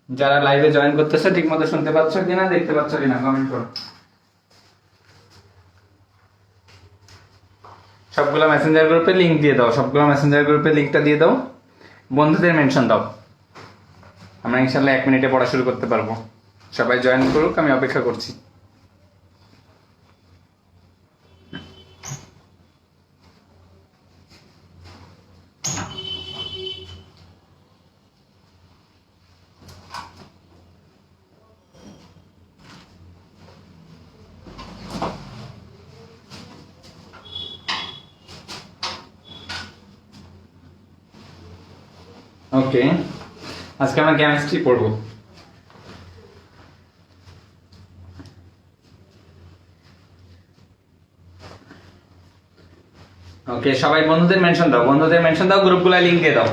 যারা লাইভে জয়েন করতেছে ঠিক মতো শুনতে পাচ্ছ কিনা, দেখতে পাচ্ছ কিনা কমেন্ট করো। সবগুলো মেসেঞ্জার গ্রুপে লিংক দিয়ে দাও, সবগুলো মেসেঞ্জার গ্রুপে লিংকটা দিয়ে দাও, বন্ধুদের মেনশন দাও। আমরা ইনশাল্লাহ 1 মিনিটে পড়া শুরু করতে পারবো। সবাই জয়েন করুক, আমি অপেক্ষা করছি। ওকে, আজকে আমরা কেমিস্ট্রি পড়বো। ওকে, সবাই বন্ধুদের মেনশন দাও, বন্ধুদের মেনশন দাও, গ্রুপগুলো লিংক দিয়ে দাও।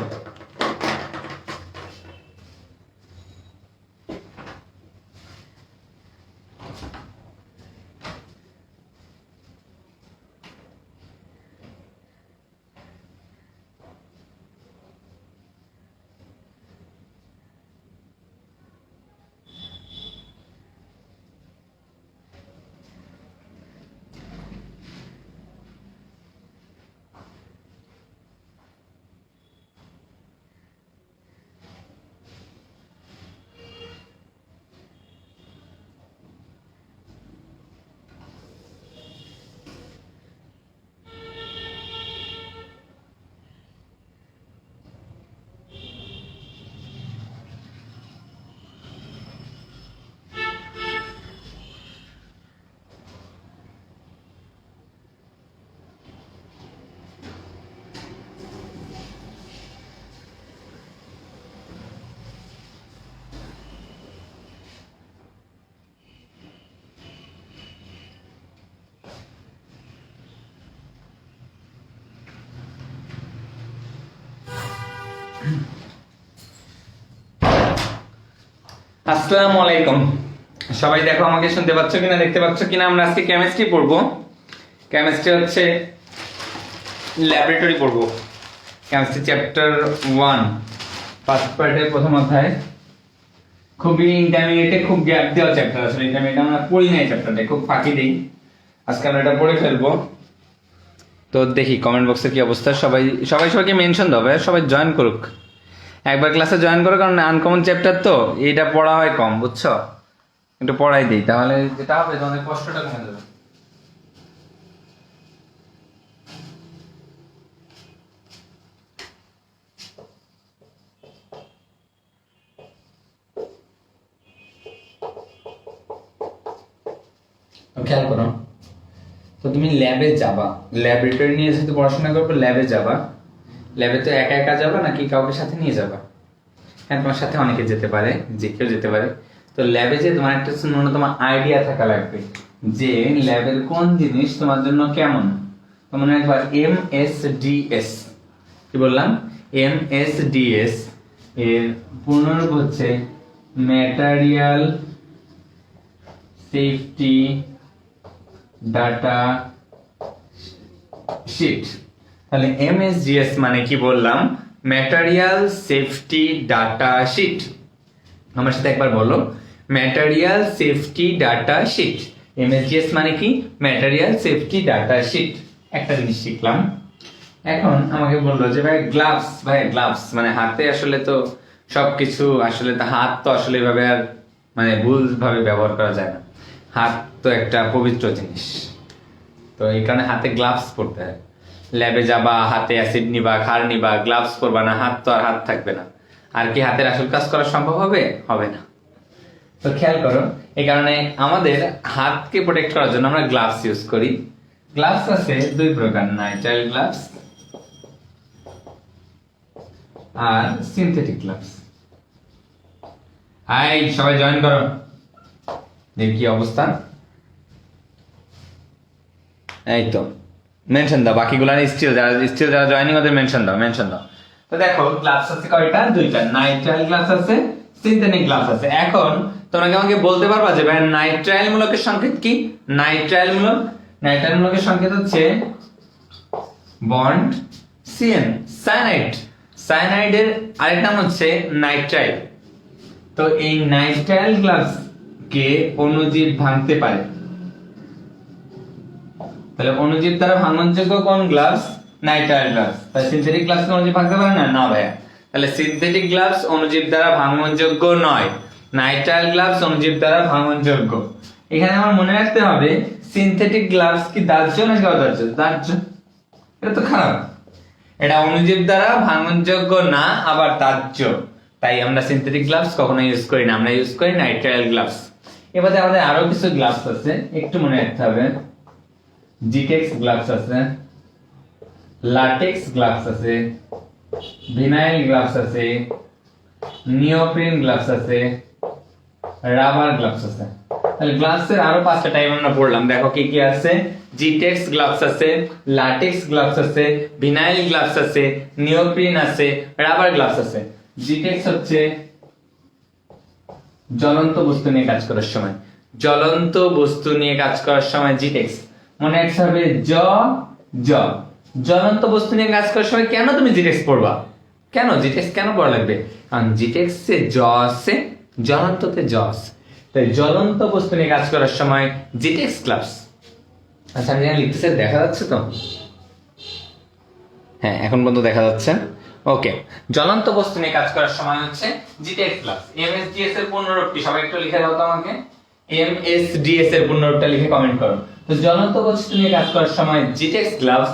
আসসালামু আলাইকুম, সবাই দেখো আমাকে শুনতে পাচ্ছ কিনা, দেখতে পাচ্ছ কিনা। আমরা আজকে কেমিস্ট্রি পড়বো। কেমিস্ট্রি হচ্ছে ল্যাবরেটরি পড়বো। কেমিস্ট্রি চ্যাপ্টার 1 ফার্স্ট পার্টের প্রথম অধ্যায়। খুবই ইন্টারমিডিয়েটে খুব গ্যাপ দেওয়া চ্যাপ্টার, আসলে ইন্টারমিডিয়েট আমরা পড়ি না এই চ্যাপ্টারটা, খুব ফাঁকি দিই। আজকে আমরা এটা পড়ে ফেলবো। তো দেখি কমেন্ট বক্সের কি অবস্থা। সবাই সবাই সবাইকে মেনশন দাও, সবাই জয়েন করুক, একবার ক্লাসে জয়েন করো, কারণ আনকমন চ্যাপ্টার তো এটা পড়া হয় কম, বুঝছো। একটু পড়াই দিই, তাহলে যেটা হবে তোমাদের কষ্টটা কমে যাবে। খেয়াল করো, তো তুমি ল্যাবে যাবা, ল্যাবরেটরি নিয়ে যেহেতু পড়াশোনা করবে, ল্যাবে যাবা। ল্যাবে তো একা একা যাবা নাকি কাউকে সাথে নিয়ে যাবা? হ্যাঁ, তোমার সাথে অনেকে যেতে পারে, যে কেউ যেতে পারে। তো ল্যাবে যে তোমার একটা ন্যূনতম আইডিয়া থাকা লাগবে যে ল্যাবের কোন জিনিস তোমার জন্য কেমন। তো মনে রাখবা MSDS, কি বললাম? MSDS এর পূর্ণরূপ হচ্ছে ম্যাটেরিয়াল সেফটি ডাটা শিট। তাহলে MSDS মানে কি বললাম? Material safety data sheet. আমার সাথে একবার বলো, material safety data sheet. MSDS মানে কি? Material safety data sheet. একটা জিনিস শিখলাম। এখন আমাকে বললো যে ভাই গ্লাভস, ভাই গ্লাভস মানে হাতে আসলে তো সবকিছু, আসলে তো হাত তো আসলে এভাবে আর মানে ভুলভাবে ব্যবহার করা যায় না। হাত তো একটা পবিত্র জিনিস, তো এই কারণে হাতে গ্লাভস পরতে হয়। ল্যাবে যাবা, হাতে অ্যাসিড নিবা, ক্ষার নিবা, গ্লাভস পরবা না, হাত তো আর হাত থাকবে না। আর কি হাতের আসল কাজ করা সম্ভব হবে? হবে না। তো খেয়াল করো, এই কারণে আমাদের হাতকে প্রোটেক্ট করার জন্য আমরা গ্লাভস ইউজ করি। গ্লাভস আছে 2 প্রকার, নাইট্রাইল গ্লাভস আর সিনথেটিক গ্লাভস। হাই, সবাই জয়েন করো। দেখি কি অবস্থা। এই তো মেনশন দাও, বাকিগুলো স্টিল যারা জয়েনিং ওদের মেনশন দাও, মেনশন দাও। তো দেখো গ্লাভস আছে কয়টা? 2টা, নাইট্রাইল গ্লাভস আছে, সিনথেটিক গ্লাভস আছে। এখন তোমরা কি আমাকে বলতে পারবা যে ভাই নাইট্রাইল মূলকের সংকেত কি? নাইট্রাইল মূলকের সংকেত হচ্ছে বন্ড CN, সায়ানাইড। সায়ানাইডের আরেক নাম হচ্ছে নাইট্রাইল। তো এই নাইট্রাইল গ্লাভস কে অণুজীব ভাঙতে পারে, তাহলে অণুজীব দ্বারা ভাঙনযোগ্য কোন গ্লাভস? Nitrile gloves. তাহলে সিনথেটিক গ্লাভস অণুজীব ভাঙতে পারে না? না ভাইয়া। তাহলে সিনথেটিক গ্লাভস অণুজীব দ্বারা ভাঙনযোগ্য নয়, নাইট্রাইল গ্লাভস অণুজীব দ্বারা ভাঙনযোগ্য। এখানে আমার মনে রাখতে হবে সিনথেটিক গ্লাভস কি দাহ্য নাকি অদাহ্য? দাহ্য। এটা তো খারাপ, এটা অণুজীব দ্বারা ভাঙনযোগ্য না, আবার দাহ্য। তাই আমরা সিনথেটিক গ্লাভস কখনো ইউজ করি না, আমরা ইউজ করি নাইট্রাইল গ্লাভস। এবারে আমাদের আরো কিছু গ্লাভস আছে, একটু মনে রাখতে হবে। জিটেক্স গ্লাভস আছে, লাটেক্স গ্লাভস আছে, ভিনাইল গ্লাভস আছে, নিওপ্রিন গ্লাভস আছে, রাবার গ্লাভস আছে। তাহলে গ্লাভসের আরো 5টা টাইপ আমরা পড়লাম, দেখো কি কি আছে। জিটেক্স গ্লাভস আছে, লাটেক্স গ্লাভস আছে, ভিনাইল গ্লাভস আছে, নিওপ্রিন আছে, রাবার গ্লাভস আছে। জিটেক্স হচ্ছে জ্বলন্ত বস্তু নিয়ে কাজ করার সময়, জ্বলন্ত বস্তু নিয়ে কাজ করার সময় জিটেক্স মনে রাখতে হবে। জ্বলন্ত বস্তু নিয়ে কাজ করার সময় কেন তুমি জিটেক্স পড়বা? কেন জিটেক্স কেন পড়া লাগবে? কারণ জিটেক্সে জ আছে, জ্বলন্ততে জ আছে, তাই জ্বলন্ত বস্তু নিয়ে কাজ করার সময় জিটেক্স গ্লাভস। আচ্ছা আমি লিখতেছি, দেখা যাচ্ছে তো? হ্যাঁ এখন পর্যন্ত দেখা যাচ্ছে। ওকে, জ্বলন্ত বস্তু নিয়ে কাজ করার সময় হচ্ছে জিটেক্স গ্লাভস। এমএসডিএস এর পূর্ণরূপটি সবাই একটু লিখে দাও তো আমাকে। এমএসডিএস এর পূর্ণরূপটা লিখে কমেন্ট করো। তো জ্বলন্ত বস্তু নিয়ে কাজ করার সময় জিটেক্স গ্লাভস,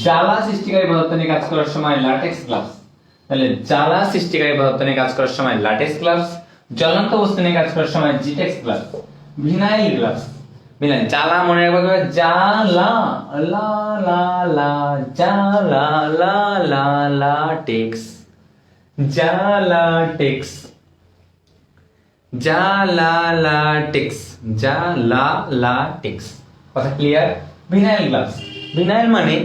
জ্বালা সৃষ্টিকারী পদার্থ নিয়ে কাজ করার সময় লাটেক্স গ্লাভস। তাহলে জ্বালা সৃষ্টিকারী পদার্থ নিয়ে কাজ করার সময় লাটেক্স গ্লাভস, জ্বলন্ত বস্তু নিয়ে কাজ করার সময় জিটেক্স গ্লাভস। ভিনাইল গ্লাভস, ভিনাইল জ্বালা মনে রাখবে, জ্বালা লা লা লা, জ্বালা লা লা লাটেক্স, জ্বালাটেক্স, জ্বালালাটেক্স, জ্বালালাটেক্স। কথা ক্লিয়ার? ভিনাইল গ্লাভস, ভিনাইল মানে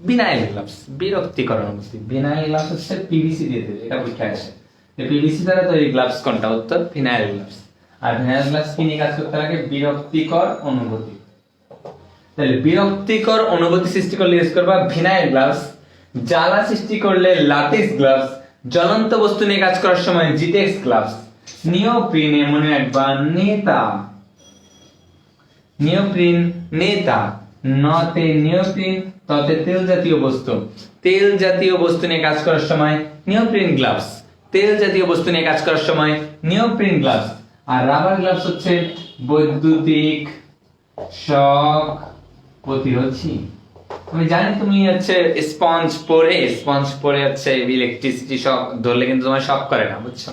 ভিনাইল গ্লাভস বিরক্তিকর অনুভূতি। ভিনাইল গ্লাভস হচ্ছে পিভিসি দিয়ে দেবে, এটা পরীক্ষায় আসে যে পিভিসি দ্বারা তৈরি গ্লাভস কোনটা? উত্তর ভিনাইল গ্লাভস। আর ভিনাইল গ্লাভস কি নিয়ে কাজ করতে লাগে? বিরক্তিকর অনুভূতি। তাহলে বিরক্তিকর অনুভূতি সৃষ্টি করলে ইউজ করবা ভিনাইল গ্লাভস, জ্বালা সৃষ্টি করলে লাটেক্স গ্লাভস, জ্বলন্ত বস্তু নিয়ে কাজ করার সময় জিটেক্স গ্লাভস। নিওপ্রিনে মনে রাখবা নেতা, নিওপ্রিন নেতা, নতে নিওপ্রিন, ততে তেল জাতীয় বস্তু, তেল জাতীয় বস্তু নিয়ে কাজ করার সময় নিওপ্রিন গ্লাভস, তেল জাতীয় বস্তু নিয়ে কাজ করার সময় নিওপ্রিন গ্লাভস। আর রাবার গ্লাভস হচ্ছে বৈদ্যুতিক শক প্রতিরোধী। আমি জানি তুমি হচ্ছে স্পঞ্জ পরে হচ্ছে ইলেকট্রিসিটি শক ধরলে কিন্তু তোমার শক করে না, বুঝছো?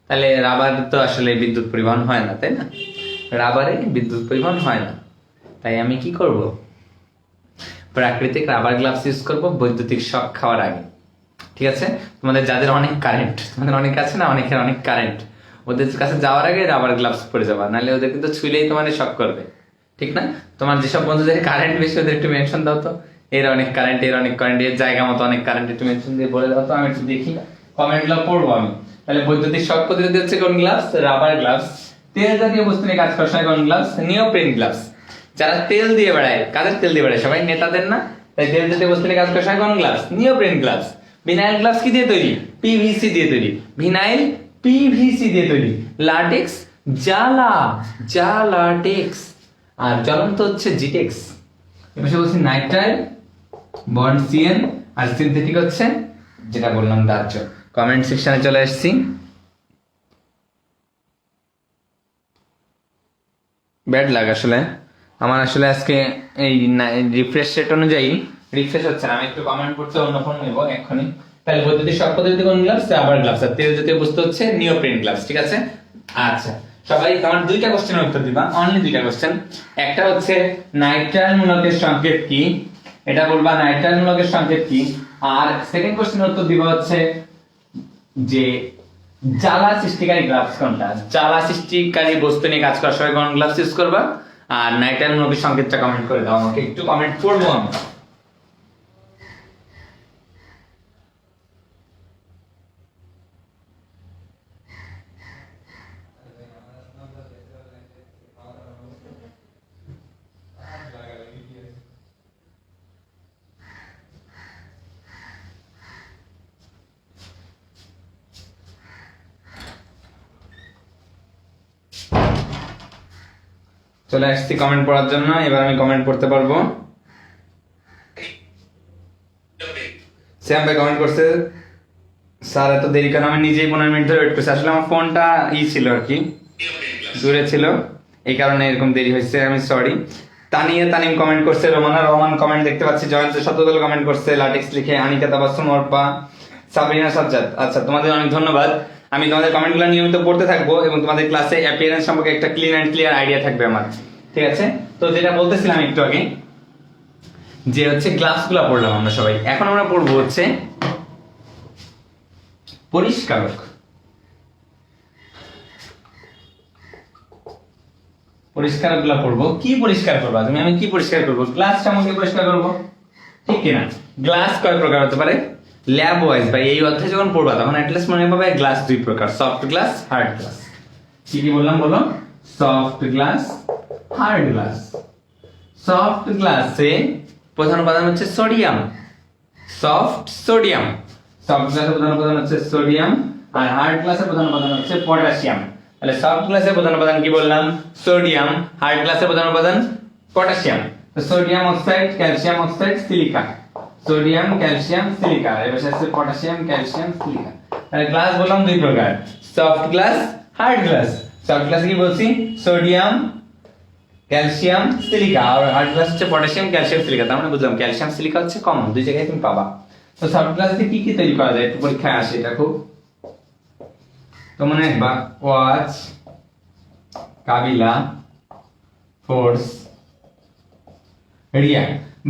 তাহলে রাবার তো আসলে বিদ্যুৎ পরিবহন হয় না, তাই না? রাবারে বিদ্যুৎ পরিবহন হয় না, তাই আমি কি করব? প্রাকৃতিক রাবার গ্লাভস ইউজ করব বৈদ্যুতিক শক খাওয়ার আগে। ঠিক আছে? তোমাদের যাদের অনেক কারেন্ট, তোমাদের অনেক আছে না, অনেকের অনেক কারেন্ট, ওদের কাছে যাওয়ার আগে রাবার গ্লাভস পরে যাবা, নাহলে ওদের কিন্তু ছুঁলেই তোমার শক করবে। ঠিক না? তোমার যেসব বন্ধুদের কারেন্ট বেশি ওদের একটু মেনশন দাও তো, এর অনেক কারেন্ট, এর অনেক কারেন্ট, এর জায়গা মতো অনেক কারেন্ট একটু মেনশন দিয়ে বলে দাও তো, আমি একটু দেখি, কমেন্টগুলো পড়বো আমি। তাহলে বৈদ্যুতিক শক প্রতিরোধী হচ্ছে কোন গ্লাভস? Rubber gloves. তেল জাতীয় বস্তু নিয়ে কাজ করার সময় কোন গ্লাভস? Neoprene gloves. যারা তেল দিয়ে বেড়ায়, কাদের তেল দিয়ে বেড়ায়? সবাই নেতাদের না? তাই তেল জাতীয় বস্তু নিয়ে কাজ করার সময় কোন gloves? Neoprene gloves. Vinyl gloves কি দিয়ে তৈরি? পিভিসি দিয়ে তৈরি। ভিনাইল পিভিসি দিয়ে তৈরি। লাটেক্স জ্বালাটেক্স। আর জ্বলন্ত হচ্ছে জিটেক্স। এবার বলছি নাইট্রাইল বন্ড সিএন, আর সিনথেটিক হচ্ছে যেটা বললাম দাহ্য। কমেন্ট সেকশনে চলে এসেছি। ব্যাড লাগ আসলে আমার, আসলে আজকে এই রিফ্রেশ রেট অনুযায়ী রিফ্রেশ হচ্ছে না। আমি একটু কমেন্ট করতে অন্য ফোন নেব এক্ষুনি। তাহলে বৈদ্যুতিক শক প্রতিরোধী কোন গ্লাভস? Rubber gloves. আর তেল জাতীয় বস্তু হচ্ছে নিওপ্রিন গ্লাভস। ঠিক আছে? আচ্ছা সবাই আমার দুইটা কোশ্চেনের উত্তর দিবা, অনলি দুইটা কোশ্চেন। একটা হচ্ছে নাইট্রাইল মূলকের সংকেত কি, এটা বলবা নাইট্রাইল মূলকের সংকেত কি। আর সেকেন্ড কোশ্চেনের উত্তর দিবা হচ্ছে যে জ্বালা সৃষ্টিকারী গ্লাভস কোনটা? জ্বালা সৃষ্টিকারী বস্তু নিয়ে কাজ করার সময় কোন গ্লাভস ইউজ করবা? আর নাইট্রাইল মূলকের সংকেতটা কমেন্ট করে দাও আমাকে, একটু কমেন্ট পড়বো আমি। চলে আসছি কমেন্ট পড়ার জন্য, এবার আমি কমেন্ট পড়তে পারবো। শ্যাম ভাই কমেন্ট করছে, স্যার এত দেরি কেন? আমি নিজেই 15 মিনিট ধরে ওয়েট করছি, আসলে আমার ফোনটা ছিল আর কি, দূরে ছিল, এই কারণে এরকম দেরি হয়েছে, আমি সরি। তানিম কমেন্ট করছে, রহমান কমেন্ট দেখতে পাচ্ছি, জয়ন্ত শতদল কমেন্ট করছে, লাটেক্স লিখে, আনিকা তাবাসসুম, অর্পা, সাবরিনা সাজ্জাদ। আচ্ছা, তোমাদের অনেক ধন্যবাদ। আমি তোমাদের কমেন্টগুলো নিয়মিত পড়তে থাকবো এবং তোমাদের ক্লাসে অ্যাপিয়ারেন্স সম্পর্কে একটা ক্লিন অ্যান্ড ক্লিয়ার আইডিয়া থাকবে আমার, ঠিক আছে? তো যেটা বলতেছিলাম একটু আগে, যে হচ্ছে গ্লাসগুলো পড়লাম আমরা সবাই, এখন আমরা পড়বো হচ্ছে পরিষ্কারক। পরিষ্কারক গুলা পড়বো। কি পরিষ্কার করবো তুমি? আমি কি পরিষ্কার করবো? গ্লাস সামগ্রী পরিষ্কার করবো, ঠিক কিনা? গ্লাস কয় প্রকার হতে পারে? ল্যাব ওয়াইজ বা এই অধ্যায় যখন পড়বা তখন অ্যাটলিস্ট মনে পাবে গ্লাস দুই প্রকার, সফট গ্লাস, হার্ড গ্লাস। কি কি বললাম বলো? Soft glass, hard glass. Soft গ্লাসে প্রধান উপাদান হচ্ছে সোডিয়াম, সফট সোডিয়াম। সফট গ্লাসের প্রধান উপাদান হচ্ছে সোডিয়াম, আর হার্ড গ্লাসের প্রধান উপাদান হচ্ছে পটাশিয়াম। তাহলে সফট গ্লাসের প্রধান উপাদান কি বললাম? সোডিয়াম। হার্ড গ্লাসের প্রধান উপাদান পটাশিয়াম। তো sodium oxide, calcium oxide, silica. Sodium, calcium, silica. এবার আছে পটাশিয়াম, ক্যালসিয়াম, সিলিকা। তাহলে গ্লাস বললাম দুই প্রকার, soft glass, hard glass. Soft গ্লাসে কি বলছি? Sodium, calcium, silica. আর হার্ড গ্লাস হচ্ছে পটাশিয়াম, ক্যালসিয়াম, সিলিকা। তার মানে বুঝলাম ক্যালসিয়াম সিলিকা হচ্ছে কমন, দুই জায়গায় তুমি পাবা। তো সফট গ্লাস দিয়ে কি কি তৈরি করা যায় একটু পরীক্ষায় আসে, এটা খুব তো মনে রাখবা। ওয়াচ, কাবিলা, ফোর্স, রিয়া।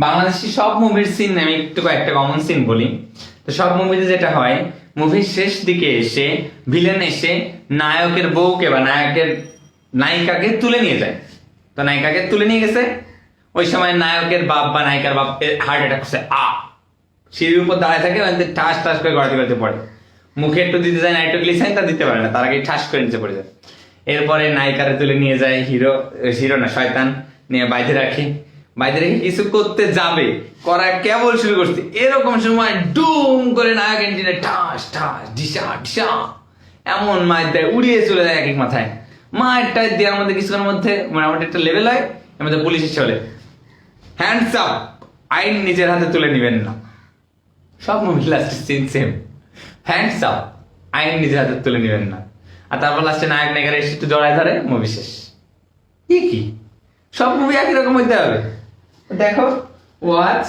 বাংলাদেশি সব মুভির সিন আমি একটু কয়েকটা কমন সিন বলি। তো সব মুভিতে যেটা হয়, মুভির শেষ দিকে এসে ভিলেন এসে নায়কের বউকে বা নায়িকাকে তুলে নিয়ে যায়। তো নায়িকাকে তুলে নিয়ে গেছে, ওই সময় নায়কের বাপ বা নায়িকার বাপ হার্ট অ্যাটাক করছে, সিঁড়ির উপর দাঁড়ায় থাকে, ঠাস ঠাস করে গড়াতে গড়াতে পড়ে, মুখে একটু দিতে যায় নাইট্রোগ্লিসারিন, তা দিতে পারে না, তার আগে ঠাস করে নিচে পড়ে যায়। এরপরে নায়িকারে তুলে নিয়ে যায় হিরো না শয়তান, নিয়ে বাইরে রাখে কিছু করতে যাবে, করা কেবল শুরু করছে, এরকম সময় ডুম করে নায়ক এন্টিনে ঠাস ঠাস ঢিসা ঢিসা এমন মায়ের দেয়, উড়িয়ে চলে যায় এক এক মাথায়। মায়েরটা দেওয়ার মধ্যে কিছুক্ষণের মধ্যে মোটামুটি একটা লেভেল হয়, এর মধ্যে পুলিশ এসে বলে হ্যান্ডস আপ, আইন নিজের হাতে তুলে নিবেন না। সব মুভি লাস্টে সিন সেম, হ্যান্ডস আপ, আইন নিজের হাতে তুলে নিবেন না। আর তারপর লাস্টে নায়ক নায়িকারা এসে একটু জড়ায় ধরে, মুভি শেষ। কি সব মুভি একই রকম হইতে হবে? দেখো, ওয়াচ,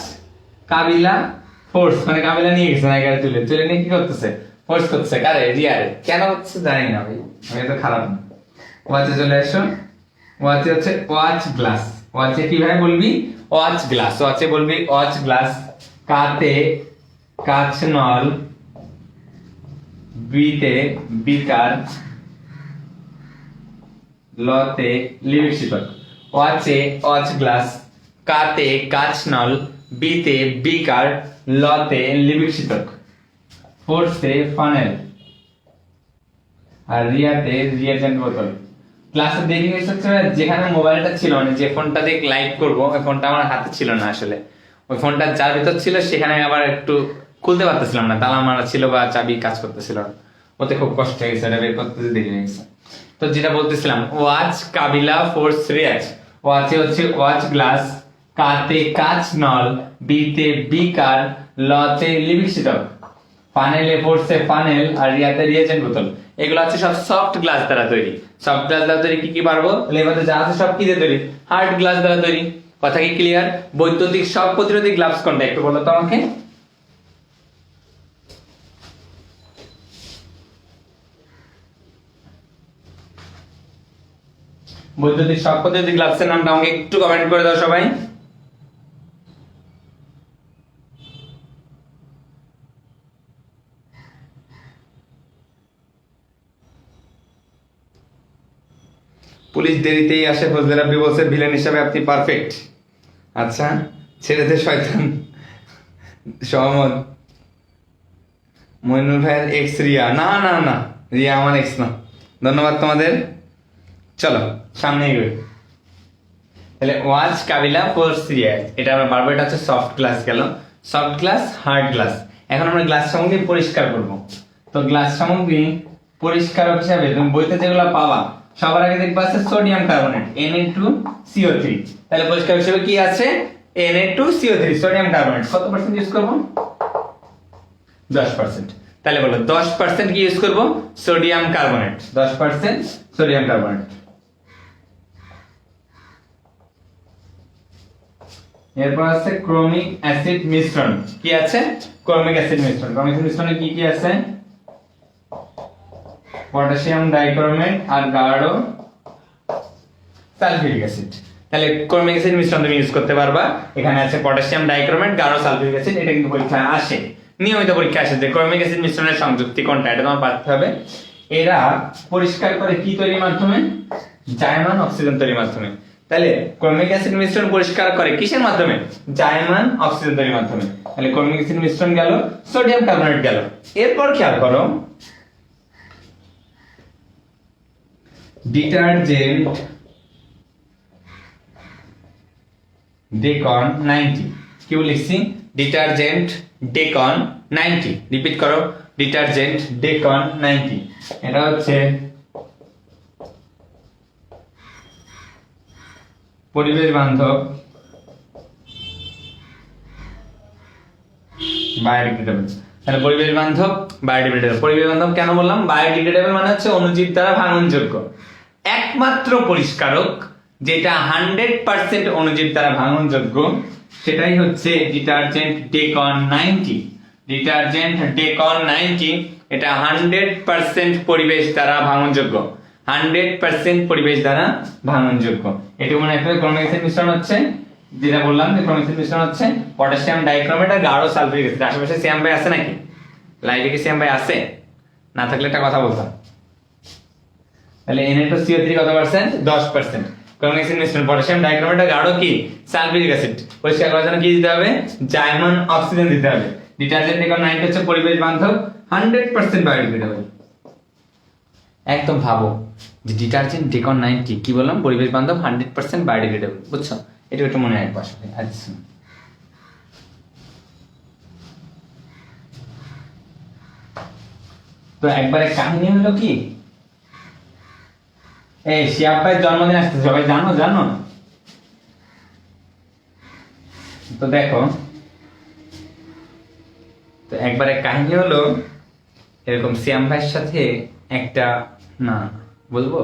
কাবিলা, ফোর্স, মানে কাবিলা নিয়ে গেছে নায়িকারা তুলে নিয়ে কি করতেছে? ফোর্স করতেছে কারে? রিয়ারে। কেন করতেছে জানি না ভাই, আমি তো খারাপ না। ওয়াচে চলে আসো। ওয়াচে হচ্ছে ওয়াচ গ্লাস। ওয়াচে কিভাবে বলবি? Watch glass. ওয়াচে বলবি ওয়াচ গ্লাস। কাতে কাচ নল, বিতে বিকার, লতে লিপিড শীতক। ওয়াচে ওয়াচ গ্লাস, কাতে কাচ নল, বিতে বিকার, লতে লিপিড শীতক, ফোর্সে ফানেল, আর রিয়াতে রিয়েজেন্ট বোতল। ক্লাসে দেরি হয়েছে যেখানে মোবাইলটা ছিল, মানে যে ফোনটা দিয়ে লাইভ করবো, ওই ফোনটা আমার হাতে ছিল না আসলে। ওই ফোনটা যার ভিতর ছিল সেখানে আবার একটু খুলতে পারতেছিলাম না, তালা মারা ছিল বা চাবি কাজ করতেছিল না, ওতে খুব কষ্ট হয়ে গেছে, বের করতে দেরি হয়ে গেছে। তো যেটা বলতেছিলাম, ওয়াচ, কাবিলা, ফোর্স, রিয়াজ। ওয়াচে হচ্ছে ওয়াচ গ্লাস, কাতে কাচ নল, বিতে বিকার, লতে লিপিড শীতক, ফানেলে ফোর্সে ফানেল, আর রিয়াতে রিয়েজেন্ট বোতল। এগুলো আছে সব সফট গ্লাস দ্বারা তৈরি। সফট গ্লাস দ্বারা তৈরি কি কি পারবো? লেবাতে যা আছে সব কি দিয়ে তৈরি? হার্ড গ্লাস দ্বারা তৈরি। কথা কি ক্লিয়ার? বৈদ্যুতিক শক প্রতিরোধী গ্লাভস কোনটা একটু বলো তো আমাকে। বৈদ্যুতিক শক প্রতিরোধী গ্লাভসের নামটা আমাকে একটু কমেন্ট করে দাও সবাই। পুলিশ দেরিতেই আসে, ফজলে রাব্বি বলছে ভিলেন হিসাবে আপনি পারফেক্ট। আচ্ছা, ছেড়ে দে শয়তান। সহমত। মইনুল ভাইয়ের এক্স রিয়া। না না না, রিয়া আমার এক্স না। ধন্যবাদ তোমাদের। চলো সামনে এগোই। তাহলে ওয়াচ, কাবিলা, ফোর্স, রিয়া, এটা আমরা পারবো। এটা হচ্ছে সফট গ্লাস গেল। Soft glass, hard glass. এখন আমরা গ্লাস সামগ্রী পরিষ্কার করব। তো গ্লাস সামগ্রী পরিষ্কার হিসাবে তুমি বইতে যেগুলো পাবা সবার আগে দেখবা আছে সোডিয়াম কার্বনেট Na2CO3। তাহলে পরিষ্কার হিসেবে কি আছে Na2CO3 সোডিয়াম কার্বনেট কত পার্সেন্ট ইউজ করব 10%। তাহলে বলো 10% কি ইউজ করব সোডিয়াম কার্বনেট 10% সোডিয়াম কার্বনেট। এরপর আছে ক্রোমিক অ্যাসিড মিশ্রণ কি আছে ক্রোমিক অ্যাসিড মিশ্রণ ক্রোমিক অ্যাসিড মিশ্রণে কি কি আছে পটাশিয়াম ডাইক্রোমেট আর গাঢ় সালফিউরিক অ্যাসিড। তাহলে ক্রোমিক অ্যাসিড মিশ্রণ তুমি ইউজ করতে পারবা এখানে আছে পটাশিয়াম ডাইক্রোমেট গাঢ় সালফিউরিক অ্যাসিড এটা কিন্তু পরীক্ষায় আসে নিয়মিত পরীক্ষা আসে যে ক্রোমিক অ্যাসিড মিশ্রণের সংযুক্তি কোনটা এটা তোমার পাঠতে হবে। এরা পরিষ্কার করে কি তৈরির মাধ্যমে জায়মান অক্সিজেন তৈরির মাধ্যমে। তাহলে ক্রোমিক অ্যাসিড মিশ্রণ পরিষ্কার করে কিসের মাধ্যমে জায়মান অক্সিজেন তৈরির মাধ্যমে। তাহলে ক্রোমিক অ্যাসিড মিশ্রণ গেল সোডিয়াম কার্বনেট গেল। এরপর খেয়াল করো ডিটারজেন্ট ডেকন 90 কি লিখছি ডিটারজেন্ট ডেকন 90 রিপিট করো ডিটারজেন্ট ডেকন 90 এটা হচ্ছে পরিবেশ বান্ধব বায়োডিগ্রেডেবল। তাহলে পরিবেশ বান্ধব বায়োডিগ্রেডেবল পরিবেশ বান্ধব কেন বললাম বায়োডিগ্রেডেবল মানে হচ্ছে অণুজীব দ্বারা ভাঙনযোগ্য একমাত্র পরিষ্কারক যেটা 100% অণুজীব দ্বারা ভাঙনযোগ্য সেটাই হচ্ছে ডিটারজেন্ট ডেকন 90। ডিটারজেন্ট ডেকন 90 এটা 100% পরিবেশ দ্বারা ভাঙনযোগ্য 100% পরিবেশ দ্বারা ভাঙনযোগ্য। এটা মনে রাখবে ক্রোমিক অ্যাসিড মিশ্রণ হচ্ছে যেটা বললাম যে ক্রোমিক অ্যাসিড মিশ্রণ হচ্ছে পটাশিয়াম ডাইক্রোমেট আর গাঢ় সালফিউরিক অ্যাসিড। আশেপাশে শ্যাম ভাই আছে নাকি লাইভে কি শ্যাম ভাই আছে না থাকলে একটা কথা বলতাম। তাহলে Na2CO3 কত পার্সেন্ট 10%। ক্রোমিক অ্যাসিড মিশ্রণ পটাশিয়াম ডাইক্রোমেট আর গাঢ় কি সালফিউরিক অ্যাসিড পরিষ্কার করার জন্য কি দিতে হবে জাইমান অক্সিজেন দিতে হবে। ডিটারজেন্ট ডেকন 90 হচ্ছে পরিবেশ বান্ধব 100% বায়োডিগ্রেডেবল। একদম ভাবো যে ডিটারজেন্ট ডেকন 90 কি বললাম পরিবেশ বান্ধব 100% বায়োডিগ্রেডেবল বুঝছো এটা একটু মনে রাখবা আসলে। আচ্ছা তো একবারে কাহিনী হলো কি এই শিয়াব ভাইয়ের জন্মদিন আসছে সবাই জানো জানো তো দেখো তো একবারে কাহিনী হলো এরকম শ্যাম ভাইয়ের সাথে একটা না বলবো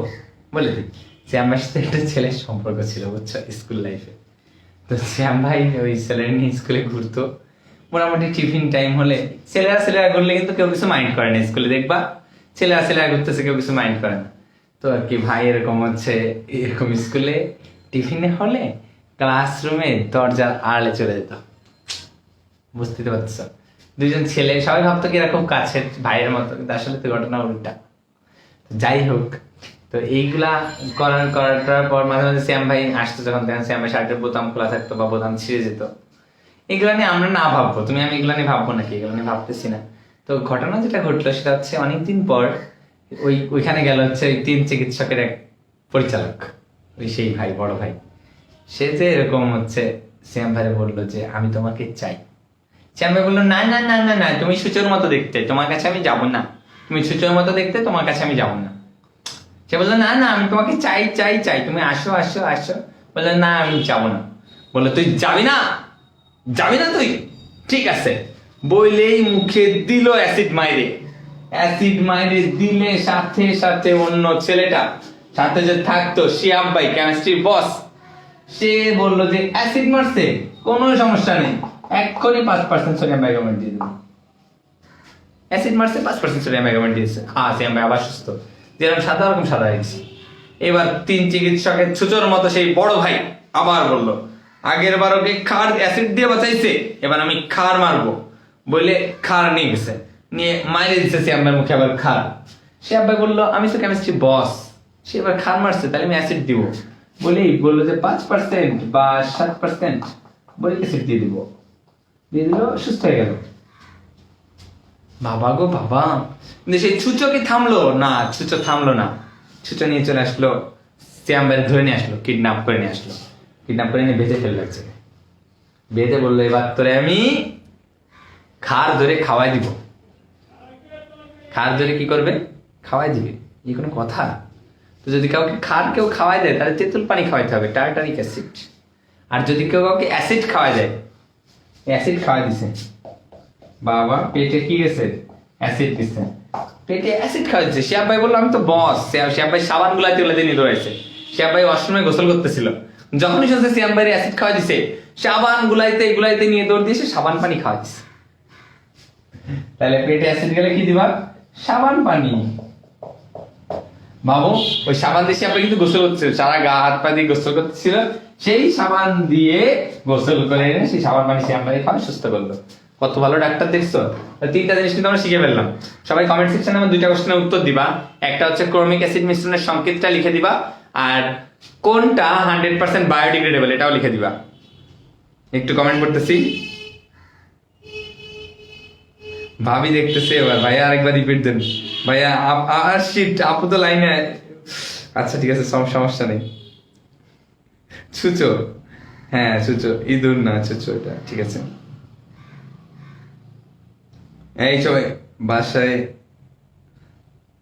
বলে দিই শ্যাম ভাইয়ের সাথে একটা ছেলের সম্পর্ক ছিল বুঝছো স্কুল লাইফে। তো শ্যাম ভাই ওই ছেলের নিয়ে স্কুলে ঘুরতো মোটামুটি টিফিন টাইম হলে ছেলেরা ঘুরলে কিন্তু কেউ কিছু মাইন্ড করে না স্কুলে দেখবা ছেলেরা ঘুরতেছে কেউ কিছু মাইন্ড করে না। তো আর কি ভাই এরকম হচ্ছে এরকম স্কুলে টিফিনে হলে ক্লাসরুমে দরজার আড়ালে চলে যেত বুঝতে পারছো দুইজন ছেলে সবাই ভাবতো কি এরকম কাছের ভাইয়ের মতো কিন্তু আসলে তো ঘটনা উল্টা। যাই হোক তো এইগুলা করার পর মাঝে মাঝে শ্যাম ভাই আসতো যখন দেখেন শ্যাম ভাই শার্টের বোতাম খোলা থাকতো বা বোতাম ছিঁড়ে যেত এগুলা নিয়ে আমরা না ভাববো তুমি আমি এগুলা নিয়ে ভাববো নাকি এগুলো নিয়ে ভাবতেছি না। তো ঘটনা যেটা ঘটলো সেটা হচ্ছে অনেকদিন পর ওইখানে গেল হচ্ছে ওই 3 চিকিৎসকের এক পরিচালক ওই সেই ভাই বড় ভাই সে যে এরকম হচ্ছে শ্যাম ভাই বললো যে আমি তোমাকে চাই। শ্যাম ভাই বললো না না না না না তুমি সূচের মতো দেখতে তোমার কাছে আমি যাবো না তুমি সূচের মতো দেখতে তোমার কাছে আমি যাবো না। সে বললো না না আমি তোমাকে চাই চাই চাই তুমি আসো আসো আসো বললো না আমি যাবো না। বললো তুই যাবি না তুই ঠিক আছে বইলেই মুখে দিল অ্যাসিড মাইরে দিলে সাথে সাথে অন্য ছেলেটা সাথে যে থাকতো শিয়াব ভাই কেমিস্ট্রির বস সে বললো যে অ্যাসিড মারছে কোনো সমস্যা নেই এক্ষুনি 5% সোডিয়াম বাইকার্বনেট দিয়ে দেবো। অ্যাসিড মারছে 5% সোডিয়াম বাইকার্বনেট দিয়েছে হ্যাঁ শ্যাম ভাই আবার সুস্থ যেরকম সাদা ওরকম সাদা হয়ে গেছে। এবার 3 চিকিৎসকের ছুচোর মতো সেই বড় ভাই আবার বললো আগের বার ওকে খার অ্যাসিড দিয়ে বাঁচাইছে এবার আমি খার মারবো বলে খার নিয়ে গেছে নিয়ে মাইরে দিচ্ছে শ্যাম ভাইয়ের মুখে আবার খার। শ্যাম ভাই বললো আমি তো কেমিস্ট্রি বস সে এবার খার মারছে তাহলে আমি অ্যাসিড দিব বলেই বললো যে 5% বা 7% বলে অ্যাসিড দিয়ে দিল সুস্থ হয়ে গেল। বাবা গো বাবা কিন্তু সেই ছুচো কি থামলো না ছুচো নিয়ে চলে আসলো শ্যাম ভাই ধরে নিয়ে আসলো কিডন্যাপ করে নিয়ে বেঁধে ফেলে লাগছে বেঁধে বললো এবার তোরে আমি খার ধরে খাওয়াই দিব। খার ধরে কি করবে খাওয়াই দিবে এই কোনো কথা। তো যদি কাউকে কেউ খাওয়াই দেয় তাহলে তেঁতুল পানি খাওয়াইতে হবে, টার্টারিক অ্যাসিড। আর যদি কেউ কাউকে অ্যাসিড খাওয়াই দেয়, অ্যাসিড খাওয়াই দিছে, বাবা পেটে কি গেছে, অ্যাসিড দিছে, পেটে অ্যাসিড খাওয়াই দিছে। শিহাব ভাই বললো আমি তো বস। শিহাব ভাই সাবান গুলাতে গুলাতে নিয়ে দৌড়াইছে। শিহাব ভাই ওয়াশরুমে গোসল করতেছিল, যখনই শুনছে শিহাব ভাই অ্যাসিড খাওয়াই দিছে, সাবান গুলাইতে নিয়ে দৌড় দিয়েছে, সাবান পানি খাওয়াই দিছে। তাহলে পেটে অ্যাসিড গেলে কি দিবা, সাবান পানি। বাবু ওই সাবান দিয়ে শিহাব ভাই কিন্তু গোসল করছিল, সারা গা হাত পা দিয়ে গোসল করতেছিল, সেই সাবান দিয়ে গোসল করে এনে সেই সাবান পানি শিহাব ভাই খাওয়া সুস্থ করলো। কত ভালো ডাক্তার দেখছো। তিনটা জিনিস কিন্তু আমরা শিখে ফেললাম। সবাই কমেন্ট সেকশনে আমার দুইটা কোশ্চেনের উত্তর দিবা। একটা হচ্ছে ক্রোমিক অ্যাসিড মিশ্রণের সংকেতটা লিখে দিবা, আর কোনটা 100% বায়োডিগ্রেডেবল এটাও লিখে দিবা। একটু কমেন্ট করতেছি, ভাবি দেখতেছে এবার। ভাইয়া আরেকবার রিপিট দেন ভাইয়া। আর শিট, আপু তো লাইনে। আচ্ছা ঠিক আছে, সমস্যা নেই। ছুচো, হ্যাঁ ছুচো, ইঁদুর না, ছুচো এটা, ঠিক আছে। এই সবাই বাসায়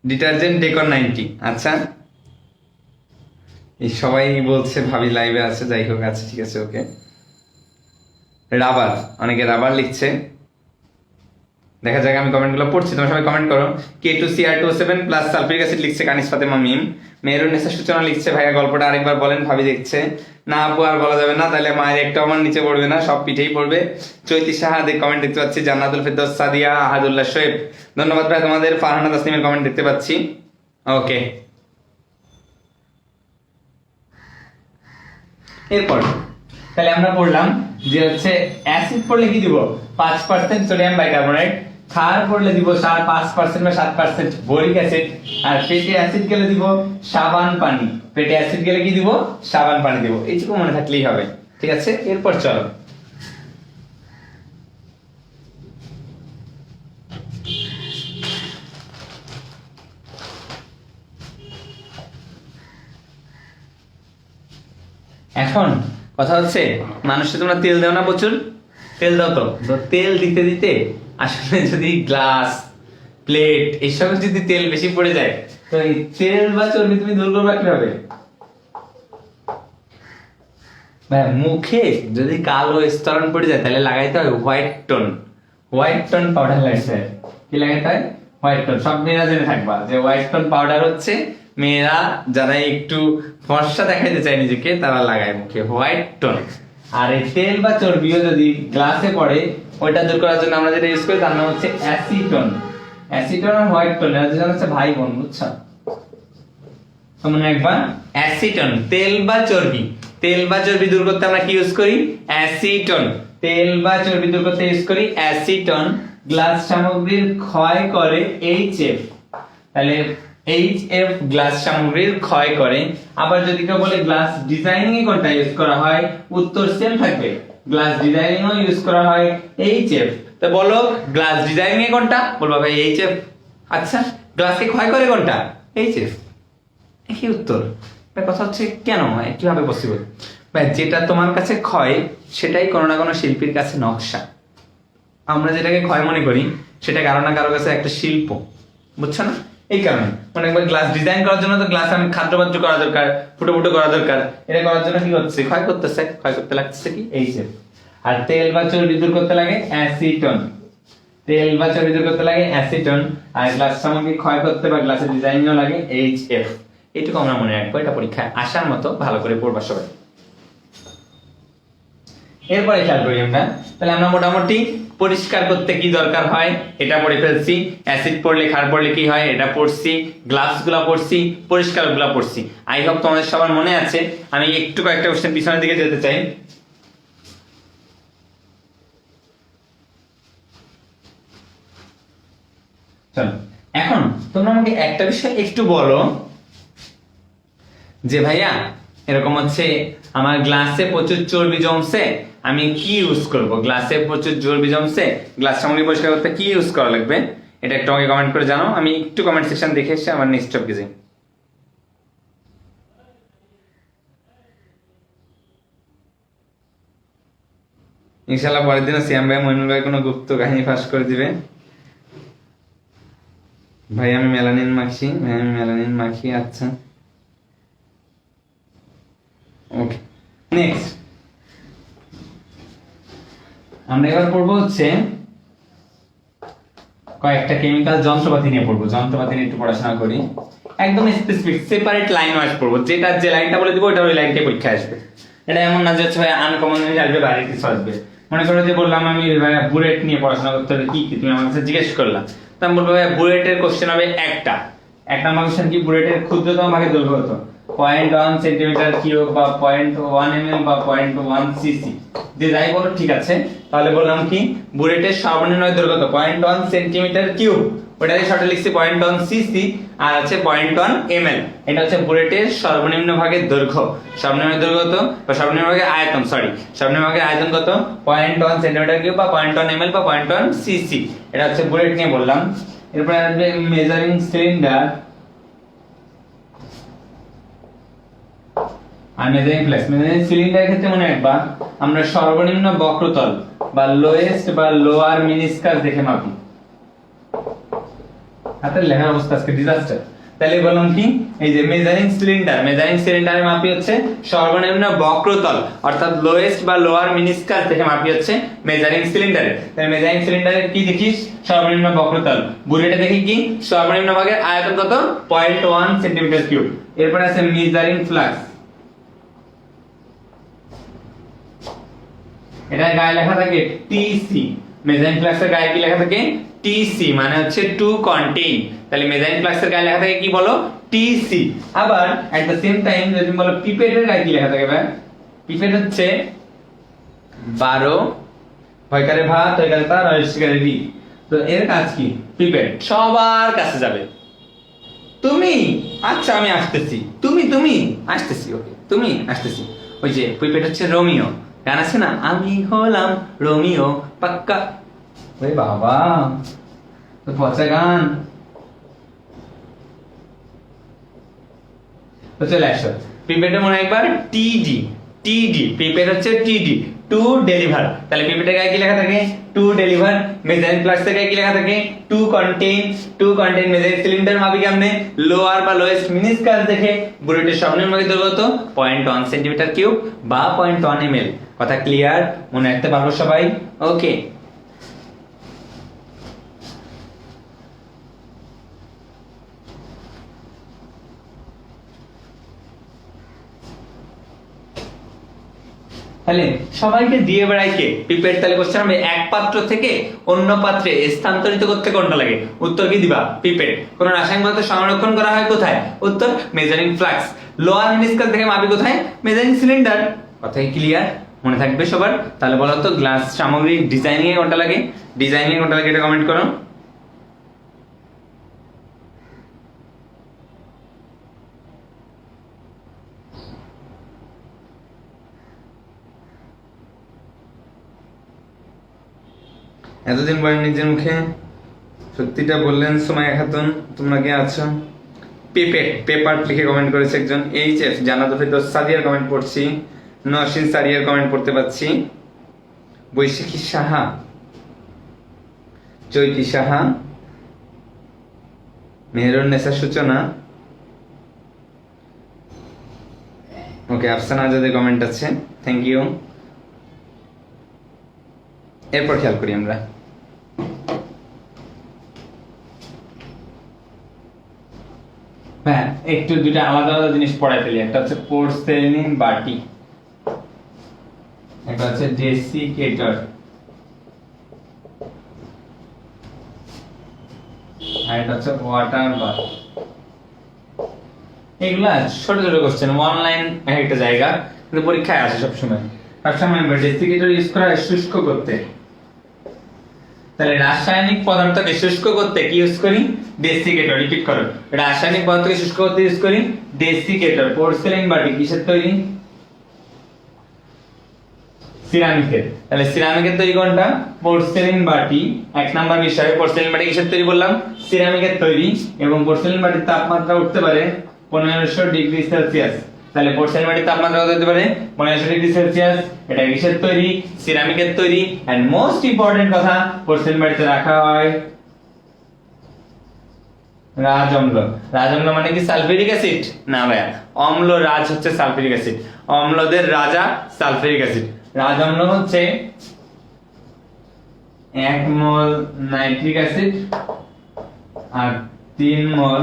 ডিটারজেন্ট ডেকন 90। আচ্ছা এই সবাই বলছে ভাবি লাইভে আছে, যাই হোক, আচ্ছা ঠিক আছে, ওকে। রাবার, অনেকে রাবার লিখছে, দেখা যাক। আমি কমেন্টগুলো পড়ছি, তোমরা সবাই কমেন্ট করো। K2CR27 প্লাস সালফিউরিক অ্যাসিড লিখছে কানিস ফাতেমা মিম। মেহরুন্নেসা সূচনা লিখছে ভাইয়া গল্পটা আরেকবার বলেন, ভাবি দেখছে। না আপু আর বলা যাবে না, তাহলে মায়ের একটা আমার নিচে পড়বে না, সব পিঠেই পড়বে। চৈতি সাহা কমেন্ট দেখতে পাচ্ছি, জান্নাতুল ফেরদৌস সাদিয়া, আহাদুল্লাহ শোয়েব, ধন্যবাদ ভাই তোমাদের। ফারহানা তাসনিমের কমেন্ট দেখতে পাচ্ছি, ওকে। এরপর তাহলে আমরা পড়লাম যে হচ্ছে অ্যাসিড পড়লে কি দিব, 5% সোডিয়াম বাইকার্বনেট, ক্ষার পড়লে দিব 5% বা 7% বোরিক অ্যাসিড, আর পেটে অ্যাসিড গেলে দিব সাবান পানি। পেটে অ্যাসিড গেলে কি দিব, সাবান পানি দিব। এইটুকু মনে থাকলেই হবে, ঠিক আছে। এরপর চলো এখন কথা হচ্ছে, মানুষকে তোমরা তেল দাও না, প্রচুর তেল দাও। তো তেল দিতে দিতে আসলে যদি গ্লাস, প্লেট এসব যদি তেল বেশি পড়ে যায়, তো এই তেল বা চর্বি তুমি দূর করবে কিভাবে? মুখে যদি কালো স্তরণ পড়ে যায় তাহলে লাগাইতে হয় হোয়াইট টোন পাউডার লাগাইতে হয়। কি লাগাইতে হয়? White tone. সব মেয়েরা জেনে থাকবা যে হোয়াইট টোন পাউডার হচ্ছে মেয়েরা যারা একটু ফর্সা দেখাইতে চায় নিজেকে তারা লাগায় মুখে হোয়াইট টোন। আর এই তেল বা চর্বিও যদি গ্লাসে পড়ে, ওইটা দূর করার জন্য আমরা যেটা ইউজ করি তার নাম হচ্ছে অ্যাসিটন। অ্যাসিটন আর হোয়াইট টোন এর দুজন হচ্ছে ভাই বোন, বুঝছো? তোমরা একবার অ্যাসিটন, তেল বা চর্বি দূর করতে আমরা কি ইউজ করি? অ্যাসিটন। তেল বা চর্বি দূর করতে ইউজ করি অ্যাসিটন। গ্লাস সামগ্রীর ক্ষয় করে HF, তাহলে HF গ্লাস সামগ্রীর ক্ষয় করে। আবার যদি কেউ বলে গ্লাস ডিজাইনিং এ কোনটা ইউজ করা হয়, উত্তর সেম থাকবে, গ্লাস ডিজাইনিং এও ইউজ করা হয় HF। তো বলো গ্লাস ডিজাইনিং এ কোনটা? বলবা ভাই HF। আচ্ছা গ্লাসকে ক্ষয় করে কোনটা? HF। কি উত্তর? কথা হচ্ছে কেন, কিভাবে পসিবল? ভাই যেটা তোমার কাছে ক্ষয় সেটাই কোনো না কোনো শিল্পীর কাছে নকশা। আমরা যেটাকে ক্ষয় মনে করি সেটা কারো না কারো কাছে একটা শিল্প, বুঝছো না? এই কারণে মানে একবার গ্লাস ডিজাইন করার জন্য তো গ্লাস আমি খাদ্যবাদ্য করা দরকার, ফুটো করা দরকার। এটা করার জন্য কি হচ্ছে? ক্ষয় করতে লাগছে কি HF। আর তেল বা চর্বি দূর করতে লাগে অ্যাসিটন। আর গ্লাস সামগ্রী ক্ষয় করতে বা গ্লাসের ডিজাইনও লাগে HF। এইটুকু আমরা মনে রাখবো, এটা পরীক্ষায় আসার মতো ভালো করে পড়বা সবাই। এরপরে খেয়াল করি আমরা, তাহলে আমরা মোটামুটি পরিষ্কার করতে কি দরকার হয় এটা পড়ে ফেলছি। অ্যাসিড পড়লে, ক্ষার পড়লে কি হয় এটা পড়ছি, গ্লাসগুলো পড়ছি, পরিষ্কারগুলো পড়ছি। আই হোপ তোমাদের সবার মনে আছে। আমি একটু কয়েকটা কোশ্চেন পিছনের দিকে যেতে চাই। চলো এখন তোমরা আমাকে একটা বিষয় একটু বলো যে ভাইয়া এরকম হচ্ছে আমার গ্লাসে প্রচুর চর্বি জমছে, আমি কি ইউজ করব? গ্লাসে প্রচুর চর্বি জমছে, গ্লাস সামগ্রী পরিষ্কার করতে কি ইউজ করা লাগবে? এটা একটু আমাকে কমেন্ট করে জানাও। আমি একটু কমেন্ট সেকশন দেখে এসে আমার নেক্সট টপিকে যাই। ইনশাআল্লাহ পরের দিন সিয়াম ভাই, মইনুল ভাই কোনো গুপ্ত কাহিনী ফাঁস করে দিবে। ভাই আমি মেলানিন মাখি, আচ্ছা ওকে, নেক্সট আমরা এবার পড়বো হচ্ছে কয়েকটা কেমিক্যাল যন্ত্রপাতি নিয়ে পড়বো। যন্ত্রপাতি নিয়ে একটু পড়াশোনা করি, একদম স্পেসিফিক সেপারেট লাইন ওয়াইজ পড়বো। যেটা যে লাইনটা বলে দিব ওটা ওই লাইনটা পরীক্ষায় আসবে। এটা এমন না যে হচ্ছে ভাই আনকমন জিনিস আসবে, বাইরে কিছু আসবে। মনে করো যে বললাম আমি ভাই বুলেট নিয়ে পড়াশোনা করতে হবে, কি কি তুমি আমার কাছে জিজ্ঞেস করলাম, তো আমি বলবো ভাই বুলেটের কোশ্চেন হবে একটা। এক নাম্বার কোশ্চেন কি, বুলেটের ক্ষুদ্রতম ভাগের দৈর্ঘ্য কত? 0.1 সেন্টিমিটার কিউব বা 0.1 ml বা 0.1 সিসি, যে যাই বলো ঠিক আছে। তাহলে বললাম কি বুলেটের সর্বনিম্ন দৈর্ঘ্য কত? 0.1 সেন্টিমিটার কিউব, ওটাকে শর্টে লিখছি 0.1 সিসি, আর আছে 0.1 ml। এটা হচ্ছে বুলেটের সর্বনিম্ন ভাগের দৈর্ঘ্য। সর্বনিম্ন দৈর্ঘ্য কত, বা সর্বনিম্ন ভাগের আয়তন, সর্বনিম্ন ভাগের আয়তন কত? 0.1 সেন্টিমিটার কিউব বা 0.1 ml বা 0.1 সিসি। এটা হচ্ছে বুলেট নিয়ে বললাম। এরপর আসবে মেজারিং সিলিন্ডার আর মেজারিং ফ্লাক্স। মেজারিং সিলিন্ডারের ক্ষেত্রে মনে রাখবা আমরা সর্বনিম্ন বক্রতল বা লোয়েস্ট বা লোয়ার মিনিস্কাস দেখে মাপি। হাতের লেখার অবস্থা আজকে ডিজাস্টার। তাহলে বললাম কি এই যে মেজারিং সিলিন্ডারের মাপি হচ্ছে সর্বনিম্ন বক্রতল, অর্থাৎ লোয়েস্ট বা লোয়ার মিনিস্কাস দেখে মাপি হচ্ছে মেজারিং সিলিন্ডারে। তাহলে মেজারিং সিলিন্ডারে কি দেখিস? সর্বনিম্ন বক্রতল। বুলেটে দেখি কি সর্বনিম্ন ভাগের আয়তন কত? 0.1 সেন্টিমিটার কিউব। এরপর আছে মেজারিং ফ্লাক্স, এটা গায়ে লেখা থাকে টিসি। মেজারিং ফ্লাক্সের গায়ে কি লেখা থাকে? টিসি, মানে হচ্ছে টু কন্টেইন। তাহলে মেজারিং ফ্লাক্সের গায়ে লেখা থাকে কি বলো? টিসি। আবার এট দ্য সেম টাইম যদি বলো পিপেটের গায়ে কি লেখা থাকে ভাই? পিপেট হচ্ছে 12 হয়কারে ভাত হয়কারে তার হয়কারে রি। তো এর কাজ কি? পিপেট সবার কাছে যাবে। তুমি আচ্ছা আমি আসতেছি, তুমি আসতেছি, ওকে তুমি আসতেছি। ওই যে পিপেট হচ্ছে রোমিও, গান আছে না, আমি হলাম রোমিও পাক্কা। ওরে বাবা তো পচা গান। তো চলে আসো, পিপেটে মনে একবার টিডি। পিপেট হচ্ছে টিডি, টু ডেলিভার। তাহলে পিপেটের গায়ে কি লেখা থাকে? To deliver. মেজারিং ফ্লাক্সের গায়ে কি লেখা থাকে? To contain. মেজারিং সিলিন্ডার মাপি কেমনে? লোয়ার বা লোয়েস্ট মিনিস্কাস দেখে। বুলেটের সর্বনিম্ন দৈর্ঘ্য কত? 0.1 সেন্টিমিটার কিউব বা 0.1 ml। কথা ক্লিয়ার? মনে রাখতে পারবো সবাই? ওকে। তাহলে সবাইকে দিয়ে বেড়াই কে? পিপেট। তাহলে কোশ্চেন হবে এক পাত্র থেকে অন্য পাত্রে স্থানান্তরিত করতে কোনটা লাগে? উত্তর কি দিবা? পিপেট। কোন রাসায়নিক পদার্থ সংরক্ষণ করা হয় কোথায়? উত্তর মেজারিং ফ্লাক্স। লোয়ার মিনিস্কাস থেকে মাপি কোথায়? Measuring cylinder. কথা কি ক্লিয়ার? মনে থাকবে সবার? তাহলে বলো তো গ্লাস সামগ্রী ডিজাইনিং এ কোনটা লাগে? এটা কমেন্ট করো। এতদিন পরে নিজের মুখে সত্যিটা বললেন সুমাইয়া খাতুন, তোমরা কে আছো? পেপার লিখে কমেন্ট করেছে একজন। এইচএফ জান্নাতুল ফেরদৌস সাদিয়ার কমেন্ট পড়ছি, নওশিন সারিয়ার কমেন্ট পড়তে পাচ্ছি, বৈশাখী সাহা, চৈতি সাহা, মেহেরুন্নেসা সূচনা, ওকে আফসানা আজাদের কমেন্ট আছে, থ্যাংক ইউ। এরপর খেয়াল করি আমরা হ্যাঁ একটু দুইটা আলাদা আলাদা জিনিস পড়াই ফেলি। একটা হচ্ছে পোর্সেলিন বাটি, একটা হচ্ছে ডেসিকেটর, আর এটা হচ্ছে ওয়াটার বাথ। এগুলা ছোট ছোট কোশ্চেন, অনলাইন একটা জায়গা, কিন্তু পরীক্ষায় আসে সবসময়। ডেসিকেটর ইউজ করা হয় শুষ্ক করতে। তাহলে রাসায়নিক পদার্থকে শুষ্ক করতে কি ইউজ করি? ডেসিকেটর। রিপিট করো, রাসায়নিক পদার্থকে শুষ্ক করতে ইউজ করি ডেসিকেটর। পোর্সেলিন বাটি কিসের তৈরি? সিরামিকের। তাহলে সিরামিকের তৈরি কোনটা? পোর্সেলিন বাটি। এক নাম্বার বিষয়, পোর্সেলিন বাটি কিসের তৈরি বললাম? সিরামিকের তৈরি। এবং পোর্সেলিন বাটির তাপমাত্রা উঠতে পারে 1500 ডিগ্রি সেলসিয়াস। তাহলে পোর্সেলিন বাটির তাপমাত্রা কত হতে পারে? 1500 ডিগ্রি সেলসিয়াস। এটা কিসের তৈরি? সিরামিকের তৈরি। এন্ড মোস্ট ইম্পর্টেন্ট কথা, পোর্সেলিন বাটিতে রাখা হয় রাজঅম্ল। রাজঅম্ল মানে কি সালফিউরিক অ্যাসিড? না ভাইয়া, অম্ল রাজ হচ্ছে সালফিউরিক অ্যাসিড, অম্লদের রাজা সালফিউরিক অ্যাসিড। রাজঅম্ল হচ্ছে 1 মোল নাইট্রিক অ্যাসিড আর 3 মোল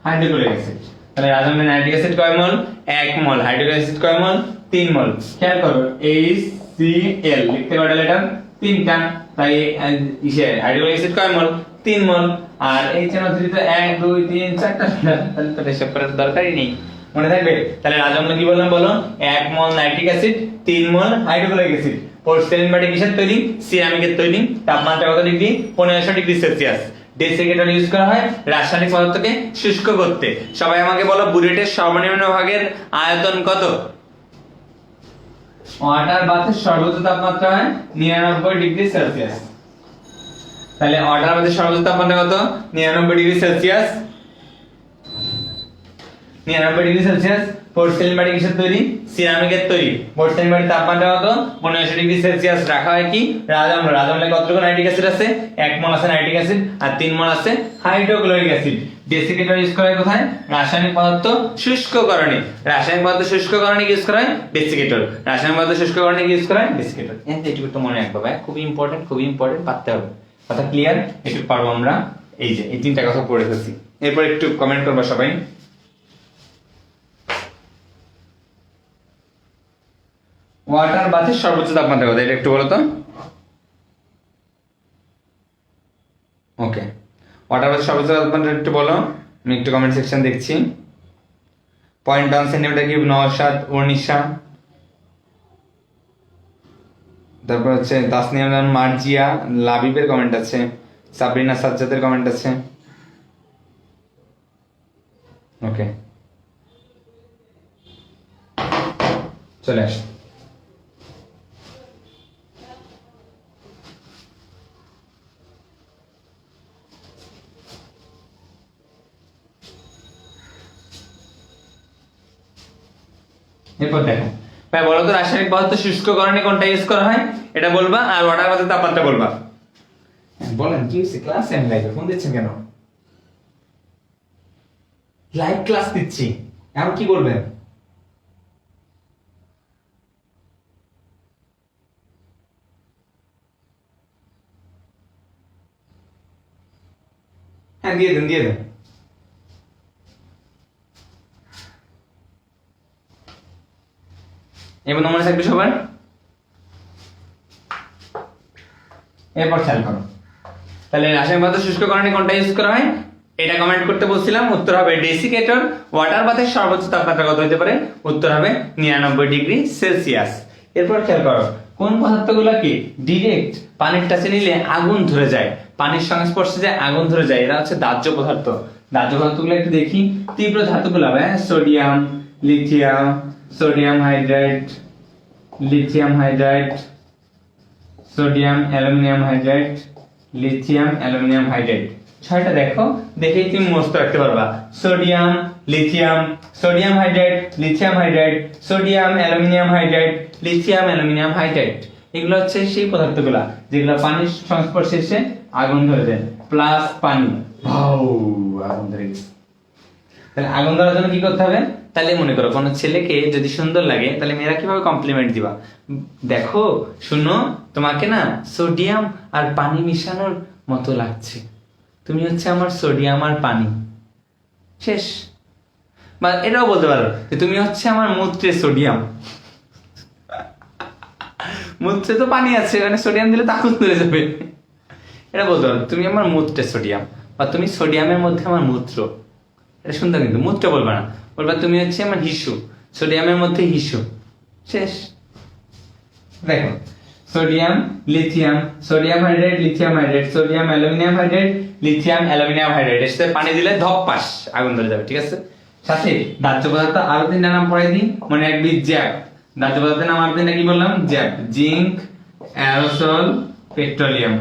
হাইড্রোক্লোরিক অ্যাসিড। তাহলে রাজঅম্লে নাইট্রিক অ্যাসিড কয় মোল? 1 মোল। হাইড্রোক্লোরিক অ্যাসিড কয় মোল? 3 মোল। খেয়াল করো HCl লিখতে পারলে এটা 3টা, তাই হাইড্রোক্লোরিক অ্যাসিড কয় মোল? 3 মোল। আর এই NO3 তো 1 2 3 4টা, তাহলে তো হিসাব করার দরকারই নেই, মনে থাকবে? তাহলে রাজঅম্ল কি বললাম বলো? 1 mole nitric acid, 3 mole hydrochloric acid. Porcelain বাটি কিসের তৈরি? সিরামিকের তৈরি। তাপমাত্রা কত degree? 1500 degree Celsius. Desiccator use করা হয় রাসায়নিক পদার্থকে শুষ্ক করতে। সবাই আমাকে বলো, বুলেটের সর্বনিম্ন ভাগের আয়তন কত? ওয়াটার বাথের সর্বোচ্চ তাপমাত্রা হয় 99 ডিগ্রি সেলসিয়াস। তাহলে ওয়াটার বাথের সর্বোচ্চ তাপমাত্রা কত? 99 degree Celsius. 99 degree Celsius. Porcelain বাটি কিসের তৈরি? সিরামিকের তৈরি। পোর্সেলিন বাটির তাপমাত্রা কত? 1500 ডিগ্রি সেলসিয়াস। রাখা হয় কি? রাজঅম্ল। রাজঅম্লে কতটুকু নাইট্রিক অ্যাসিড আছে? 1 মোল আছে নাইট্রিক অ্যাসিড আর 3 মোল আছে হাইড্রোক্লোরিক অ্যাসিড। ডেসিকেটর ইউজ করা হয় কোথায়? রাসায়নিক পদার্থ শুষ্ককরণে। রাসায়নিক পদার্থ শুষ্ককরণে ইউজ করা হয় ডেসিকেটর। রাসায়নিক পদার্থ শুষ্ককরণে ইউজ করা হয় ডেসিকেটর। এইটুকু তো মনে রাখবা ভাই, খুবই ইম্পর্টেন্ট, খুবই ইম্পর্টেন্ট, পারতে হবে। কথা ক্লিয়ার? একটু পারবো আমরা। এই যে এই 3টা কথা পড়ে ফেলছি, এরপর একটু কমেন্ট করবা সবাই। ওয়াটার বাথের সর্বোচ্চ তাপমাত্রা কত? এটা একটু বলো তো। ওকে, ওয়াটার বাথের সর্বোচ্চ তাপমাত্রা একটু বলো, আমি একটু কমেন্ট সেকশন দেখছি। 0.1 সেন্টিমিটার কিউব নওশাদ উর্নিশা, তারপর হচ্ছে তাসনিয়া মার্জিয়া, লাবিবের কমেন্ট আছে, সাবরিনা সাজ্জাদের কমেন্ট আছে। ওকে, চলে আস। এরপর দেখো ভাই, বলো তো রাসায়নিক পদার্থ শুষ্ককরণে কোনটা ইউজ করা হয়? এটা বলবা, আর ওয়াটার বাথের তাপমাত্রা বলবা। বলেন কি হচ্ছে? ক্লাস এন্ড লাইভে ফোন দিচ্ছেন কেন? লাইভ ক্লাস দিচ্ছি, এখন কি বলবেন? হ্যাঁ দিয়ে দেন, দিয়ে দেন। এবার মনে থাকবে সবার। এরপর খেয়াল করো, তাহলে রাসায়নিক পদার্থ শুষ্ককরণে কোনটা ইউজ করা হয়? এটা কমেন্ট করতে বলছিলাম, উত্তর হবে ডেসিকেটর। ওয়াটার বাথের সর্বোচ্চ তাপমাত্রা কত হতে পারে? উত্তর হবে 99 ডিগ্রি সেলসিয়াস। এরপর খেয়াল করো, কোন পদার্থগুলোকে ডিরেক্ট পানির টাচে নিলে আগুন ধরে যায়, পানির সংস্পর্শে যায় আগুন ধরে যায়? এরা হচ্ছে দাহ্য পদার্থ। দাহ্য পদার্থগুলো একটু দেখি। তীব্র ধাতুগুলো হবে sodium, lithium, sodium hydride, lithium hydride, sodium aluminium hydride, lithium aluminium hydride. 6টা দেখো, দেখেই তুমি মুখস্থ রাখতে পারবা। Sodium, lithium, sodium hydride, lithium hydride, sodium aluminium hydride, lithium aluminium hydride. এগুলো হচ্ছে সেই পদার্থগুলা যেগুলো পানির সংস্পর্শে এসে আগুন ধরে দেয়। প্লাস পানি, ভাউ, আগুন ধরে গেছে। তাহলে আগুন ধরার জন্য কি করতে হবে? তাহলে মনে করো, কোনো ছেলেকে যদি সুন্দর লাগে তাহলে মেয়েরা কিভাবে কমপ্লিমেন্ট দিবা? দেখো, শুনো, তোমাকে না সোডিয়াম আর পানি মিশানোর মতো লাগছে, তুমি হচ্ছে আমার সোডিয়াম আর পানি। শেষ। বা এটাও বলতে পারো যে তুমি হচ্ছে আমার মূত্রে সোডিয়াম। মূত্রে তো পানি আছে, মানে সোডিয়াম দিলে তো আগুন ধরে যাবে। এটা বলতে পারো তুমি আমার মূত্রে সোডিয়াম, বা তুমি সোডিয়ামের মধ্যে আমার মূত্র। এটা সুন্দর, কিন্তু মূত্র বলবা না, বলবা তুমি হচ্ছে আমার হিসু, সোডিয়ামের মধ্যে হিসু। শেষ। দেখো, sodium, lithium, sodium hydride, lithium hydride, sodium aluminium hydride, lithium aluminium hydride. এর সাথে পানি দিলে ধপ্পাস আগুন ধরে যাবে, ঠিক আছে? সাথে দাহ্য পদার্থ আরো 3টা নাম পড়াই দিই, মনে রাখবি। জ্যাব, দাহ্য পদার্থের নাম আরো 3টা কি বললাম? Jab, zinc, aerosol, petroleum.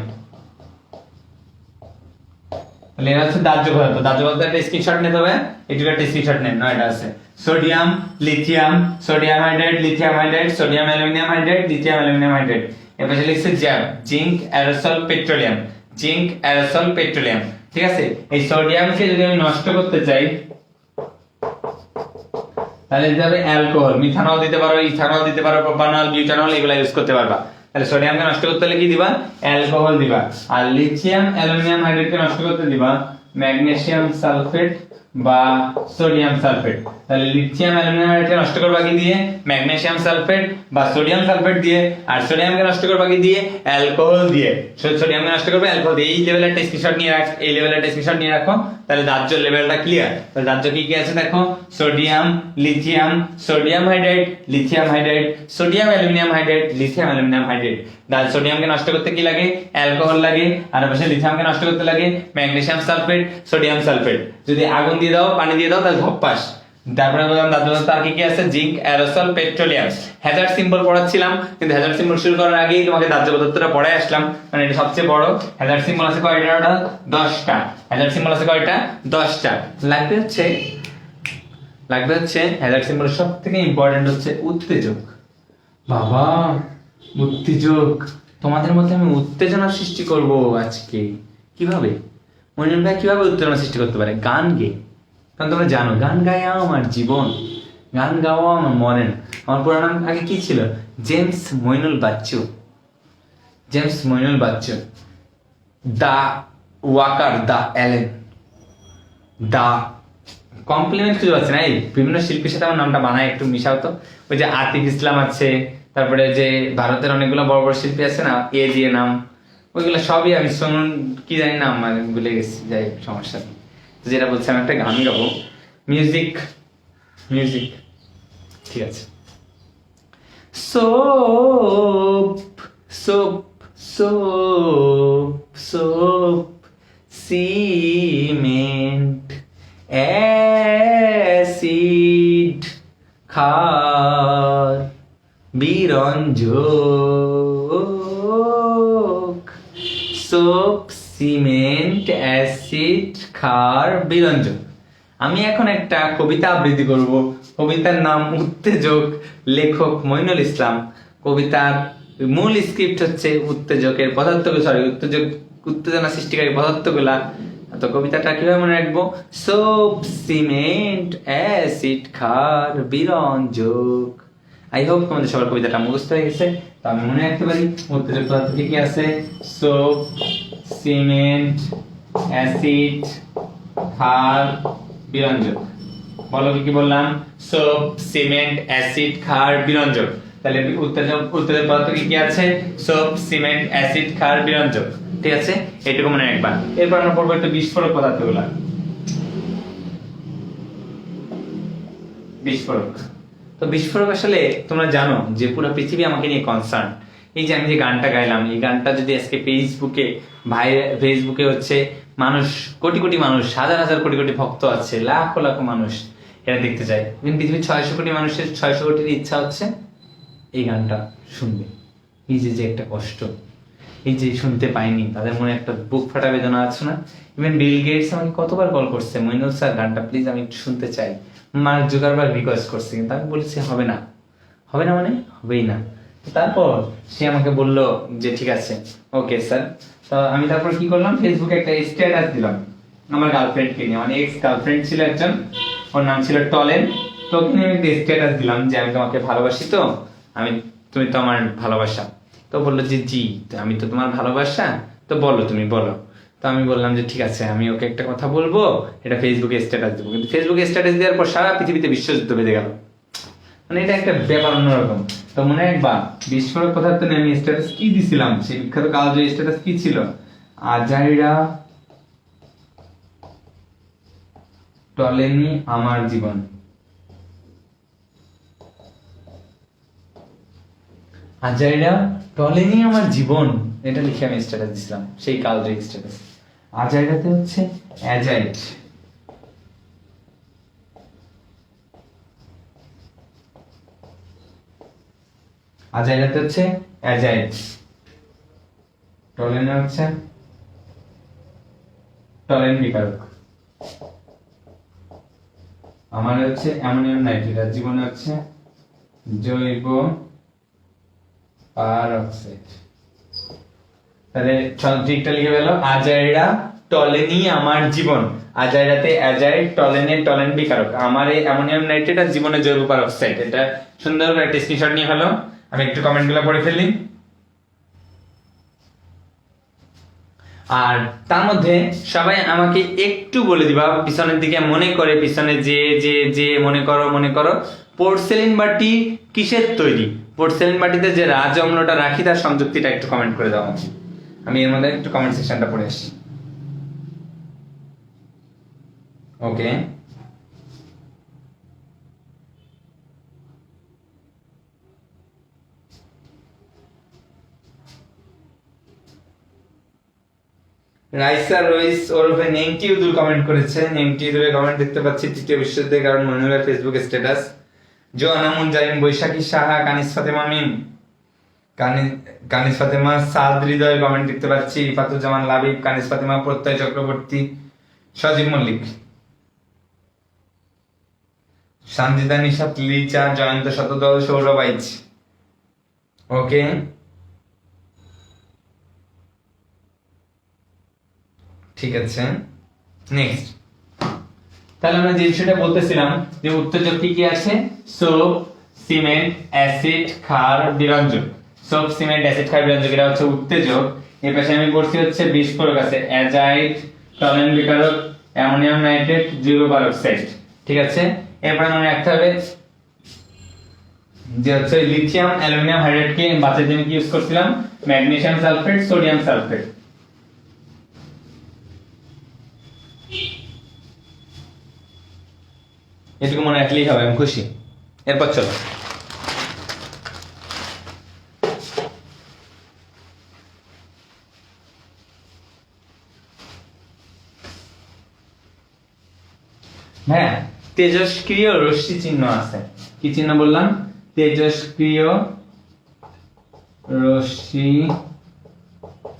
তাহলে এরা হচ্ছে দাহ্য পদার্থ। দাহ্য পদার্থের একটা স্ক্রিনশট নিতে হবে, একটু একটা স্ক্রিনশট নেন। নয়টা আছে: sodium, lithium, sodium hydride, lithium hydride, sodium aluminium hydride, lithium aluminium hydride. এর পাশে লিখছে jab, zinc, aerosol, petroleum, zinc, aerosol, petroleum. ঠিক আছে, এই সোডিয়ামকে যদি আমি নষ্ট করতে চাই তাহলে দিতে হবে অ্যালকোহল, মিথানল দিতে পারো, ইথানল দিতে পারো, প্রোপানল, বিউটানল এগুলা ইউজ করতে পারবা। তাহলে সোডিয়ামকে নষ্ট করতে হলে কি দিবা? অ্যালকোহল দিবা। আর লিথিয়াম অ্যালুমিনিয়াম হাইড্রেটকে নষ্ট করতে দিবা ম্যাগনেসিয়াম সালফেট বা সোডিয়াম সালফেট। তাহলে লিথিয়াম অ্যালুমিনিয়াম হাইড্রেটকে নষ্ট করবা কি দিয়ে? ম্যাগনেসিয়াম সালফেট বা সোডিয়াম সালফেট দিয়ে। আর সোডিয়ামকে নষ্ট করবা কি দিয়ে? অ্যালকোহল দিয়ে। সোডিয়ামকে নষ্ট করবে অ্যালকোহল দিয়ে। এই লেভেলের একটা স্ক্রিনশট নিয়ে রাখ, এই লেভেলের একটা স্ক্রিনশট নিয়ে রাখো, তাহলে দাহ্য লেভেলটা ক্লিয়ার। তাহলে দাহ্য কি কি আছে দেখো, sodium, lithium, sodium hydride, lithium hydride, sodium aluminium hydride, lithium aluminium hydride. সোডিয়ামকে নষ্ট করতে কি লাগে? অ্যালকোহল লাগে। আর পাশে লিথিয়ামকে নষ্ট করতে লাগে ম্যাগনেসিয়াম সালফেট, সোডিয়াম সালফেট। যদি আগুন দিয়ে দাও, পানি দিয়ে দাও, তাহলে ধপ্পাস। তারপরে বললাম দাহ্য তার কি কি আছে? Zinc, aerosol, petroleum. Hazard symbol পড়াচ্ছিলাম, কিন্তু হ্যাজার্ড সিম্বল শুরু করার আগেই তোমাকে দাহ্য পদার্থটা পড়ায় আসলাম, মানে এটা সবচেয়ে বড়। হ্যাজার্ড সিম্বল আছে কয়টা? 10টা। হ্যাজার্ড সিম্বল আছে কয়টা? 10টা। লাগবে হচ্ছে হ্যাজার্ড সিম্বল সবথেকে ইম্পর্টেন্ট হচ্ছে উত্তেজক। বাবা, উত্তেজক, তোমাদের মধ্যে আমি উত্তেজনা সৃষ্টি করব আজকে। কিভাবে? মনির ভাই কিভাবে উত্তেজনা সৃষ্টি করতে পারে? গান গেয়ে। কারণ তোমরা জানো গান গাওয়া আমার জীবন, গান গাওয়া আমার মরেন। আমার পুরো নাম আগে কি ছিল? জেমস মইনুল বাচ্চু। জেমস মইনুল বাচ্চু, দা ওয়াকার, দা অ্যালেন, দা কমপ্লিমেন্ট খুঁজে পাচ্ছে না। এই বিভিন্ন শিল্পীর সাথে আমার নামটা বানায়, একটু মিশাও তো। ওই যে আতিফ ইসলাম আছে, তারপরে যে ভারতের অনেকগুলো বড় বড় শিল্পী আছে না, এ দিয়ে নাম, ওইগুলো সবই আমি শুনুন কি জানি নাম মানে ভুলে গেছি, যাই সমস্যা নেই। যেটা বলছি আমি একটা গান গাবো, মিউজিক, ঠিক আছে। Soap soap soap soap, cement, acid, ক্ষার, বিরঞ্জক। সোপ, সিমেন্ট, অ্যাসিড, ক্ষার, বিরঞ্জক। আমি এখন একটা কবিতা আবৃত্তি করব। কবিতার নাম উত্তেজক, লেখক মইনুল ইসলাম। কবিতার মূল স্ক্রিপ্ট হচ্ছে উত্তেজকের উত্তেজনা সৃষ্টিকারী পদার্থগুলা। তো কবিতাটা কিভাবে মনে রাখবো? সোপ, সিমেন্ট, অ্যাসিড, ক্ষার, বিরঞ্জক। আই হোপ তোমাদের সবার কবিতাটা মুখস্থ হয়ে গেছে। তো আমি মনে রাখতে পারি উত্তেজক পদার্থ কি কি আছে? সোপ, সিমেন্ট, অ্যাসিড, ক্ষার, বিরঞ্জক। বলো কি কি বললাম? সোপ, সিমেন্ট, অ্যাসিড, ক্ষার, বিরঞ্জক। তাহলে উত্তেজক পদার্থ কি কি আছে? সোপ, সিমেন্ট, অ্যাসিড, ক্ষার, বিরঞ্জক। ঠিক আছে, এটুকু মনে রাখবা। এরপর আমরা পড়বো একটু বিস্ফোরক পদার্থগুলা। বিস্ফোরক, তো বিস্ফোরক আসলে তোমরা জানো যে পুরো পৃথিবী আমাকে নিয়ে কনসার্ন। এই যে আমি যে গানটা গাইলাম, এই গানটা যদি আজকে ফেসবুকে হচ্ছে মানুষ, কোটি কোটি মানুষ, হাজার হাজার কোটি কোটি ভক্ত আছে, লাখো লাখো মানুষ এটা দেখতে চায়। পৃথিবীর 600 কোটি মানুষের 600 কোটির ইচ্ছা হচ্ছে এই গানটা শুনবে। এই যে একটা কষ্ট, এই যে শুনতে পাইনি, তাদের মনে একটা বুক ফাটা বেদনা আছে না? ইভেন বিল গেটস আমাকে কতবার কল করছে, মইনুল স্যার গানটা প্লিজ আমি শুনতে চাই। মার্ক জুকারবার্গ রিকোয়েস্ট করছে, কিন্তু আমি বলেছি হবে না মানে হবেই না। তারপর সে আমাকে বলল যে ঠিক আছে, ওকে স্যার। তো আমি তারপর কি করলাম, ফেসবুকে একটা স্ট্যাটাস দিলাম আমার গার্লফ্রেন্ডকে নিয়ে, মানে এক্স গার্লফ্রেন্ড ছিল একজন, ওর নাম ছিল টলেন। তো ওকে নিয়ে একটা স্ট্যাটাস দিলাম যে আমি তোমাকে ভালোবাসি, তো তুমি তো আমার ভালোবাসা। তো বললো যে জি, আমি তো তোমার ভালোবাসা, তো বলো, তুমি বলো। তো আমি বললাম যে ঠিক আছে, আমি ওকে একটা কথা বলবো, এটা ফেসবুকে স্ট্যাটাস দেবো। কিন্তু ফেসবুকে স্ট্যাটাস দেওয়ার পর সারা পৃথিবীতে বিশ্বযুদ্ধ বেঁধে গেল, মানে এটা একটা ব্যাপার অন্যরকম। তো মনে রাখবা বিস্ফোরক পদার্থ নিয়ে আমি স্ট্যাটাস কি দিছিলাম, সেই বিখ্যাত কাগজের স্ট্যাটাস কি ছিল? আজাইরা টলেনি আমার জীবন। আজাইরা টলেনি আমার জীবন, এটা লিখে আমি স্ট্যাটাস দিছিলাম, সেই কাগজের স্ট্যাটাস। আজাইরাতে হচ্ছে অ্যাজাইট, আজাইরাতে হচ্ছে অ্যাজাইট, টলেনে হচ্ছে টলেন বিকারক, আমার হচ্ছে অ্যামোনিয়াম নাইট্রেট, আর জীবনে হচ্ছে জৈব পারঅক্সাইড। তাহলে ঠিকটা লিখে ফেলো, আজাইরা টলেনি আমার জীবন, আজাইরাতে অ্যাজাইড, টলেনে টলেন বিকারক, আমার এই অ্যামোনিয়াম নাইট্রেট আর জীবনের জৈব পারক্সাইড। এটা সুন্দর করে একটা স্ক্রিনশট নিয়ে ফেলো। আমি একটু কমেন্টগুলো পড়ে ফেলি। আর তার মধ্যে সবাই আমাকে একটু বলে দিবা পিছনের দিকে মনে করে, পিছনে যে যে যে মনে করো পোর্সেলিন বাটি কিসের তৈরি? পোর্সেলিন বাটিতে যে রাজ অম্লটা রাখি তার সংযুক্তিটা একটু কমেন্ট করে দাও। আমি এর মধ্যে একটু কমেন্ট সেকশনটা পড়ে আসি। ওকে, রাইসা রইস ওরফে নেংটি উদুল কমেন্ট করেছে। নেংটি উদুলের কমেন্ট দেখতে পাচ্ছি তৃতীয় বিশ্বযুদ্ধের কারণ মনিরুলের ফেসবুক স্ট্যাটাস। জোয়ানা মুনজারিম, বৈশাখী সাহা, কানিস ফাতেমা মিম, কানিস ফাতেমা সাদ হৃদয়ের কমেন্ট দেখতে পাচ্ছি। ইফাতুজ্জামান লাবিব, কানিস ফাতেমা, প্রত্যয় চক্রবর্তী, সজীব মল্লিক, সঞ্জিতা নিশাত, লিচা, জয়ন্ত শতদল, সৌরভ আইচ। ওকে, ঠিক আছে, নেক্সট। তাহলে আমরা যে বিষয়টা বলতেছিলাম যে উত্তেজক কি কি আছে? সোপ, সিমেন্ট, অ্যাসিড, ক্ষার, বিরঞ্জক। সোপ, সিমেন্ট, অ্যাসিড, ক্ষার, বিরঞ্জক এটা হচ্ছে উত্তেজক। এর পাশে আমি বলছি হচ্ছে বিস্ফোরক আছে, অ্যাজাইড, টলেন বিকারক, অ্যামোনিয়াম নাইট্রেট, জৈব পারক্সাইড। ঠিক আছে, এরপর মনে রাখতে হবে যে হচ্ছে লিথিয়াম অ্যালুমিনিয়াম হাইড্রাইডকে বাঁচাতে আমি কি ইউজ করছিলাম? Magnesium sulphate, sodium sulphate. এটুকু মনে রাখলেই হবে, আমি খুশি। এরপর চলো, হ্যাঁ, তেজস্ক্রিয় রশ্মি চিহ্ন আছে। কি চিহ্ন বললাম? তেজস্ক্রিয় রশ্মি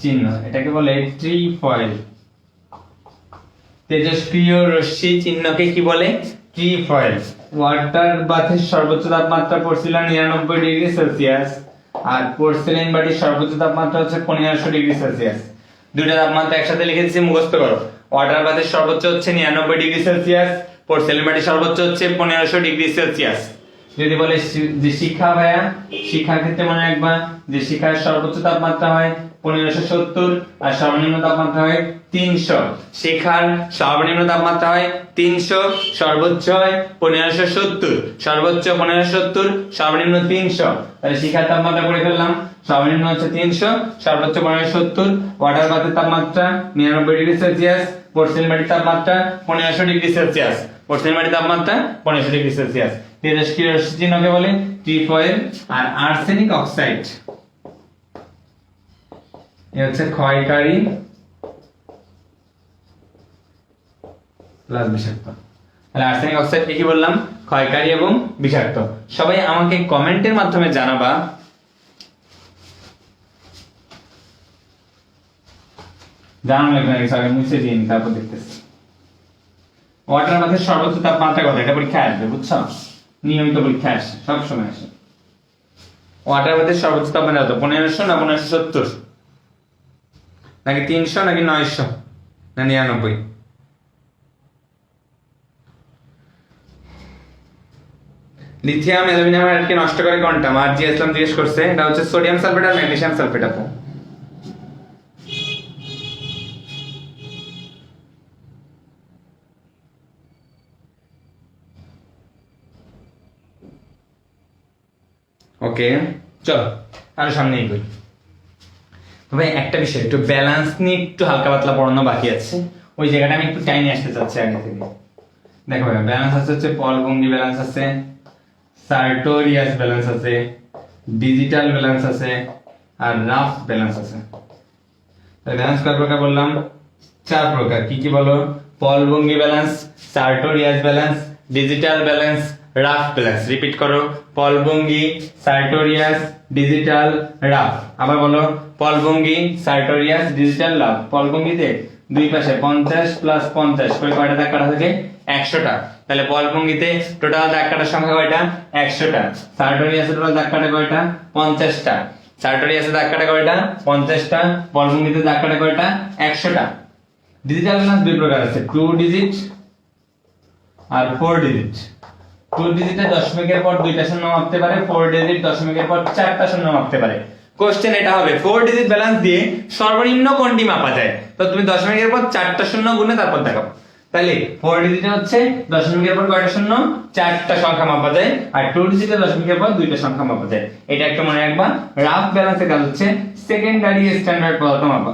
চিহ্ন, এটাকে বলে ট্রিফয়েল। তেজস্ক্রিয় রশ্মি চিহ্নকে কি বলে? ট্রিফয়েল। ওয়াটার বাথের সর্বোচ্চ তাপমাত্রা পড়ছিল 99 ডিগ্রি সেলসিয়াস, আর পোর্সেলিন বাটির সর্বোচ্চ তাপমাত্রা হচ্ছে 1500 ডিগ্রি সেলসিয়াস। দুইটা তাপমাত্রা একসাথে লিখে দিচ্ছি, মুখস্থ করো। ওয়াটার বাথের সর্বোচ্চ হচ্ছে 99 ডিগ্রি সেলসিয়াস, পোর্সেলিন বাটির সর্বোচ্চ হচ্ছে 1500 ডিগ্রি সেলসিয়াস। যদি বলে যে শিখা ভাইয়া, শিখার ক্ষেত্রে মনে রাখবা যে শিখার সর্বোচ্চ তাপমাত্রা হয় 1570 আর সর্বনিম্ন তাপমাত্রা হয় 300। শিখার সর্বনিম্ন তাপমাত্রা হয় 300, সর্বোচ্চ হয় 1570, সর্বোচ্চ 1570, সর্বনিম্ন 300। তাহলে শিখার তাপমাত্রা করে ফেললাম, সর্বনিম্ন হচ্ছে 300, সর্বোচ্চ 1570। ওয়াটার বাথের তাপমাত্রা 99 ডিগ্রি সেলসিয়াস, পোর্সেলিন বাটির তাপমাত্রা 1500 ডিগ্রি সেলসিয়াস, পোর্সেলিন বাটির তাপমাত্রা 1500 ডিগ্রি সেলসিয়াস। তেজস্ক্রিয় রশ্মি চিহ্নকে বলে ট্রিফয়েল। আর আর্সেনিক অক্সাইড এ হচ্ছে ক্ষয়কারী প্লাস বিষাক্ত। তাহলে আর্সেনিক অক্সাইড কি বললাম? ক্ষয়কারী এবং বিষাক্ত। সবাই আমাকে কমেন্টের মাধ্যমে জানাবা জানানো লাগবে নাকি, আগে মুছে দিন তারপর দেখতেছি। ওয়াটার বাথের সর্বোচ্চ তাপমাত্রা কত? এটা পরীক্ষায় আসবে, বুঝছো? নিয়মিত পরীক্ষায় আসে, সবসময় আসে। ওয়াটার বাথের সর্বোচ্চ তাপমাত্রা কত? 1500 না 1570, নাকি 300, নাকি 900, না 99? লিথিয়াম অ্যালুমিনিয়াম হাইড্রাইডকে নষ্ট করে কোনটা? মার্জি ইসলাম জিজ্ঞেস করছে। এটা হচ্ছে সোডিয়াম সালফেট আর ম্যাগনেসিয়াম সালফেট। আপু ওকে, চলো আরো সামনে এগোই। তবে একটা বিষয়, একটু ব্যালেন্স নিয়ে একটু হালকা পাতলা পড়ানো বাকি আছে, ওই জায়গাটা আমি একটু টাইমে আসতে চাচ্ছি আগে থেকে। দেখো ভাই, ব্যালেন্স আছে হচ্ছে পলভঙ্গি ব্যালেন্স আছে, সার্টোরিয়াস ব্যালেন্স আছে, ডিজিটাল ব্যালেন্স আছে, আর রাফ ব্যালেন্স আছে। ব্যালেন্স কয় প্রকার বললাম? 4 প্রকার। কি কি বলো? পলভঙ্গি balance, Sartorius balance, digital balance, rough balance. Repeat করো, পলভঙ্গি, সার্টোরিয়াস, ডিজিটাল, রাফ। আবার বলো, পলভঙ্গি, সার্টোরিয়াস, ডিজিটাল, রাফ। পলভঙ্গিতে দুই পাশে 50 প্লাস 50 করে কয়টা দাগ কাটা থাকে? 100টা। তাহলে পলভঙ্গিতে টোটাল দাগ কাটার সংখ্যা কয়টা? 100টা। সার্টোরিয়াসে টোটাল দাগ কাটা কয়টা? 50টা। সার্টোরিয়াসে দাগ কাটা কয়টা? 50টা। পলভঙ্গিতে দাগ কাটা কয়টা? 100টা। ডিজিটাল ব্যালেন্স দুই প্রকার আছে, 2 ডিজিট আর 4 ডিজিট। 2 ডিজিটে দশমিকের পর দুইটা শূন্য মাপতে পারে, 4 ডিজিট দশমিকের পর চারটা শূন্য মাপতে পারে। কোশ্চেন এটা হবে 4 ডিজিট ব্যালেন্স দিয়ে সর্বনিম্ন কোনটি মাপা যায়, তো তুমি দশমিকের পর চারটা শূন্য গুণে তারপর দেখাও। তাহলে 4 ডিজিটে হচ্ছে দশমিকের পর কয়টা শূন্য, চারটা সংখ্যা মাপা যায়, আর 2 ডিজিটে দশমিকের পর দুইটা সংখ্যা মাপা যায়। এটা একটা মনে রাখবা। রাফ ব্যালেন্সের কাজ হচ্ছে সেকেন্ডারি স্ট্যান্ডার্ড পদ্ধতি মাপা।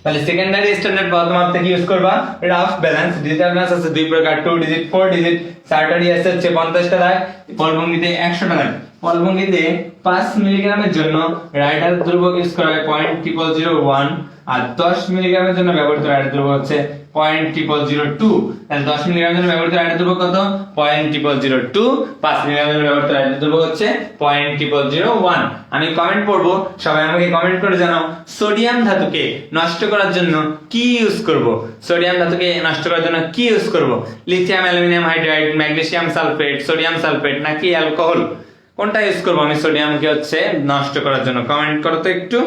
তাহলে সেকেন্ডারি স্ট্যান্ডার্ড পদ্ধতি মাপতে কি ইউজ করবা, রাফ ব্যালেন্স। ডিজিটাল ব্যালেন্স আছে দুই প্রকার, 2 ডিজিট 4 ডিজিট। চার্টারি আছে হচ্ছে 50 টাকায়, পলভঙ্গিতে 100 টাকায়। পলভঙ্গিতে 5 মিলিগ্রামের জন্য রাইডার ধ্রুবক ইউজ করা হয় 0.0001, আর 10 মিলিগ্রামের জন্য ব্যবহৃত রাইডার ধ্রুবক হচ্ছে 0.0002। তাহলে 10 মিলিগ্রামের জন্য ব্যবহৃত রাইডার ধ্রুবক কত, 0.0002। 5 মিলিগ্রামের জন্য ব্যবহৃত রাইডার ধ্রুবক হচ্ছে 0.0001। আমি কমেন্ট পড়বো, সবাই আমাকে কমেন্ট করে জানাও সোডিয়াম ধাতুকে নষ্ট করার জন্য কি ইউজ করব। সোডিয়াম ধাতুকে নষ্ট করার জন্য কি ইউজ করব, lithium aluminium hydride, magnesium sulphate, sodium sulphate নাকি অ্যালকোহল, কোনটা ইউজ করব আমি সোডিয়ামকে হচ্ছে নষ্ট করার জন্য? কমেন্ট করো তো একটু।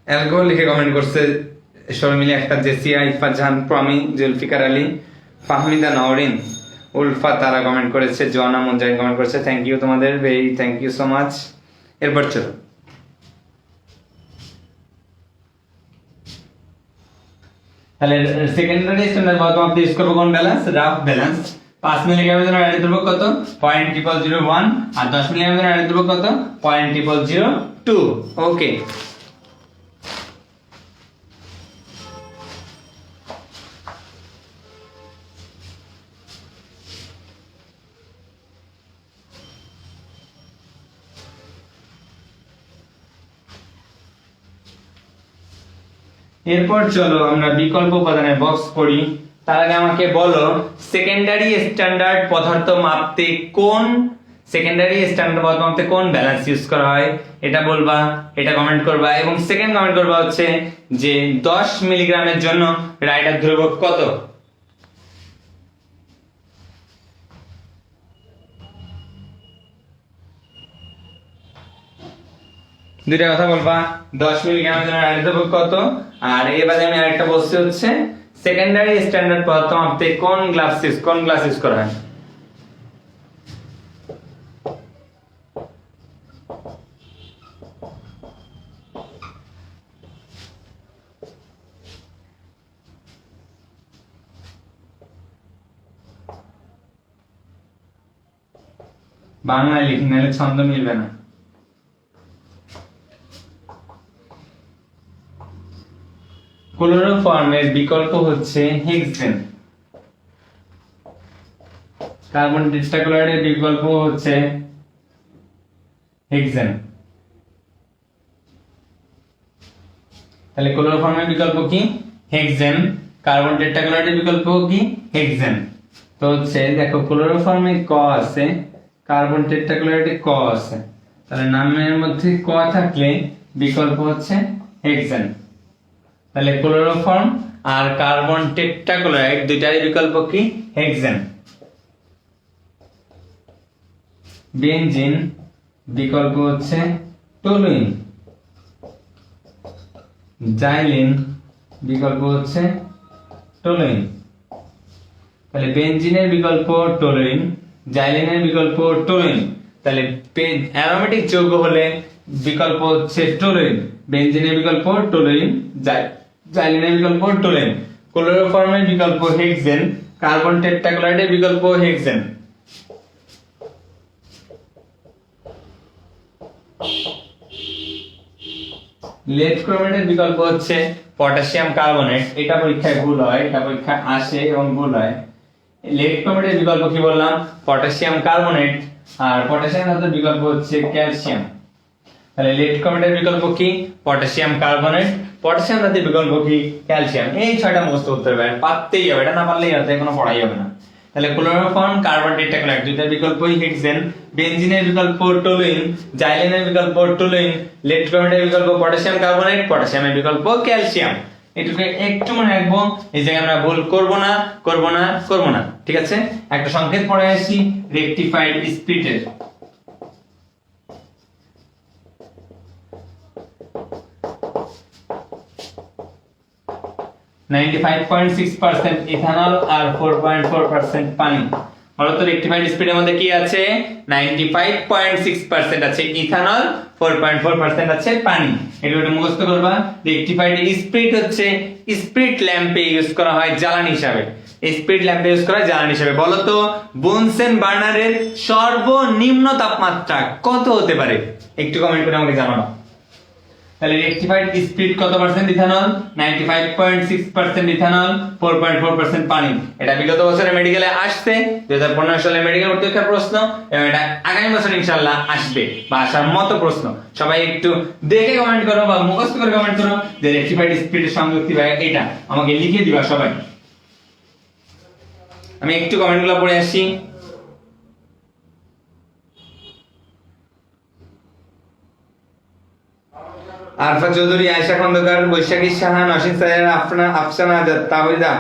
অ্যালকোহল লিখে কমেন্ট করছে শর্মিলি আক্তার, জেসিয়া, ইফা জাহান, প্রমি, জুলফিকার আলী, ফাহমিদা নওরিন, উলফা তারা কমেন্ট করেছে, জোয়ানা মুনজাহিন কমেন্ট করেছে। থ্যাংক ইউ তোমাদের, very thank you so much. এরপর চলো তাহলে সেকেন্ডারি স্ট্যান্ডার্ড পদ্ধতি মাপতে ইউজ করব কোন ব্যালেন্স, রাফ ব্যালেন্স। 5 মিলিগ্রামের জন্য রাইডার ধ্রুবক কত, 0.0001, আর 10 মিলিগ্রামের জন্য রাইডার ধ্রুবক কত, 0.0002। ওকে, এরপর চলো আমরা বিকল্প উপাদানের বক্স করি। তার আগে আমাকে বলো সেকেন্ডারি স্ট্যান্ডার্ড পদার্থ মাপতে কোন ব্যালেন্স ইউজ করা হয়, এটা বলবা, এটা কমেন্ট করবা। এবং সেকেন্ড কমেন্ট করবা হচ্ছে যে 10 মিলিগ্রামের জন্য রাইডার ধ্রুবক কত। দুইটা কথা বলবা, 10 মিলিগ্রামের জন্য রাইডার ধ্রুবক কত। আর এবারে আমি আরেকটা বলছি হচ্ছে সেকেন্ডারি স্ট্যান্ডার্ড পদার্থ মাপতে কোন গ্লাস ইউজ করা হয়। বাংলায় লিখি, নাহলে ছন্দ মিলবে না। ক্লোরোফর্মের বিকল্প হচ্ছে হেক্সেন। কার্বন টেট্রাক্লোরাইডের বিকল্প হচ্ছে হেক্সেন। তাহলে ক্লোরোফর্মের বিকল্প কি, হেক্সেন। কার্বন টেট্রাক্লোরাইডের বিকল্প কি, হেক্সেন। তো হচ্ছে দেখো ক্লোরোফর্মে ক আছে, কার্বন টেট্রাক্লোরাইডে ক আছে, তাহলে নামের মধ্যে ক থাকলে বিকল্প হচ্ছে হেক্সেন। তাহলে ক্লোরোফর্ম আর কার্বন টেট্রাক্লোরাইড দুইটারই বিকল্প কি, হেক্সেন। বেনজিন বিকল্প হচ্ছে টলুইন। জাইলিন বিকল্প হচ্ছে টলুইন। তাহলে বেনজিনের বিকল্প টলুইন, জাইলিনের বিকল্প টলুইন। তাহলে অ্যারোমেটিক যৌগ হলে বিকল্প হচ্ছে টলুইন, বেনজিনের বিকল্প টলুইন, জাইলিনের বিকল্প টলুইন। ক্লোরোফর্মের বিকল্প হেক্সেন, কার্বন টেট্রাক্লোরাইডের বিকল্প হেক্সেন। লেড ক্রোমেটের বিকল্প হচ্ছে পটাশিয়াম কার্বনেট। এটা পরীক্ষায় ভুল হয়, এটা পরীক্ষায় আসে এবং ভুল হয়। লেড ক্রোমেটের বিকল্প কি বললাম, পটাশিয়াম কার্বনেট, আর পটাশিয়াম ধাতুর বিকল্প হচ্ছে ক্যালসিয়াম। তাহলে লেড ক্রোমেটের বিকল্প কি, পটাশিয়াম কার্বনেট, পটাশিয়াম ধাতুর বিকল্প কি, ক্যালসিয়াম। এই ছয়টা মুখস্থ করতে হবে, পারতেই হবে, এটা না পারলেই হবে, কোনো পড়াই হবে না। তাহলে ক্লোরোফর্ম, কার্বন টেট্রাক্লোরাইড দুইটার বিকল্পই হেক্সেন, বেনজিনের বিকল্প টলুইন, জাইলিনের বিকল্প টলুইন, লেড ক্রোমেটের বিকল্প পটাশিয়াম কার্বনেট, পটাশিয়ামের বিকল্প ক্যালসিয়াম। এটুকু একটু মনে রাখবো, এই জায়গায় আমরা ভুল করব না, ঠিক আছে। একটা সংকেত পড়ে আসি রেকটিফাইড স্পিডের। (95.6% ইথানল আর 4.4% পানি। বলতো রেকটিফাইড স্পিডের মধ্যে কি আছে? 95.6% আছে ইথানল, 4.4% আছে পানি। এটা একটু মুখস্থ করবা। রেকটিফাইড স্পিড হচ্ছে স্পিড ল্যাম্পে ইউজ করা হয় জ্বালানি হিসাবে। স্পিড ল্যাম্পে ইউজ করা হয় জ্বালানি হিসাবে। বলতো বুনসেন বার্নারের সর্বনিম্ন তাপমাত্রা কত হতে পারে? একটু কমেন্ট করে আমাকে জানাও। তাহলে রেকটিফাইড স্পিড কত পার্সেন্ট ইথানল? 95.6% ইথানল, 4.4% পানি। এটা বিগত বছরে মেডিকেলে আসছে, 2015 সালে মেডিকেল পরীক্ষার প্রশ্ন, এবং এটা আগামী বছর ইনশাআল্লাহ আসবে বা আসার মতো প্রশ্ন। সবাই একটু দেখে কমেন্ট করো বা মুখস্থ করে কমেন্ট করো যে রেকটিফাইড স্পিডের সংযুক্তি বা এটা আমাকে লিখে দিবা সবাই। আমি একটু কমেন্টগুলো পড়ে আসি। আরফা চৌধুরী, আয়েশা খন্দকার, বৈশাখী সাহা, নসিন সাহেব, আফসানা আজাদ, তাওহিদা,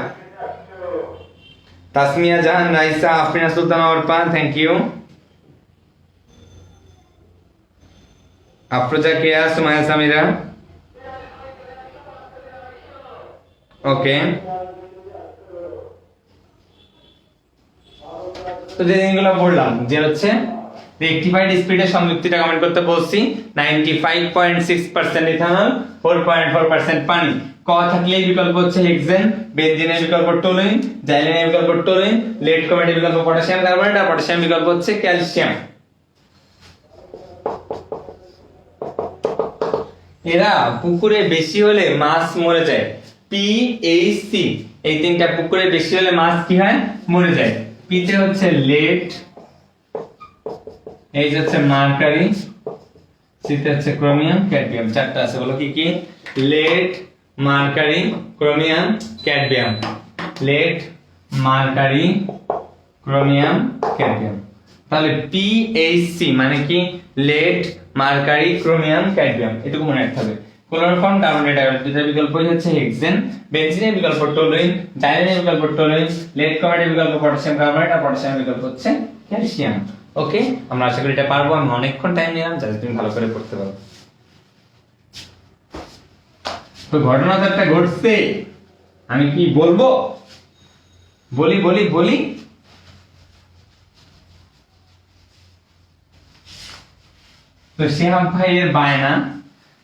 তাসমিয়া জাহান, রাইসা, আফরিনা সুলতানা অর্পা, থ্যাংক ইউ। আফরোজা কেয়া, সুমাইয়া সামিরা, ওকে। তো যে জিনিসগুলো বললাম যে হচ্ছে রেকটিফাইড স্পিডের সংযুক্তিটা কমেন্ট করতে বলছি। 95.6% ইথানল, 4.4% পানি। ক থাকলে বিকল্প হচ্ছে হেক্সেন, বেনজিনের বিকল্প টলুইন, জাইলেনের বিকল্প টলুইন, লেড ক্রোমেটের বিকল্প পটাশিয়াম কার্বনেট, আর পটাশিয়াম বিকল্প হচ্ছে ক্যালসিয়াম। এরা পুকুরে বেশি হলে মাছ মরে যায়। PHC এই তিনটা পুকুরে বেশি হলে মাছ কি হয়? মরে যায়। পিতে হচ্ছে লেড, এই যে হচ্ছে মার্কারি, সিতে হচ্ছে ক্রোমিয়াম, ক্যাডমিয়াম। চারটা আছে, বলো কি কি? Lead, mercury, chromium, cadmium. Lead, mercury, chromium, cadmium. তাহলে PHC মানে কি? Lead, mercury, chromium, cadmium. এটুকু মনে রাখতে হবে। ক্লোরোফর্ম, কার্বন ডাইঅক্সাইডের বিকল্প হচ্ছে হেক্সেন, বেনজিনের বিকল্প টলুইন, জাইলেনের বিকল্প টলুইন, লেড ক্রোমেটের বিকল্প পটাশিয়াম কার্বনেট, আর পটাশিয়াম বিকল্প হচ্ছে ক্যালসিয়াম। ওকে, আমরা আশা করি এটা পারবো। আমি অনেকক্ষণ টাইম নিলাম যাতে তুমি ভালো করে পড়তে পারো। তো ঘটনা তো একটা ঘটছে, আমি কি বলবো? বলি। তো শিহাব ভাইয়ের বায়না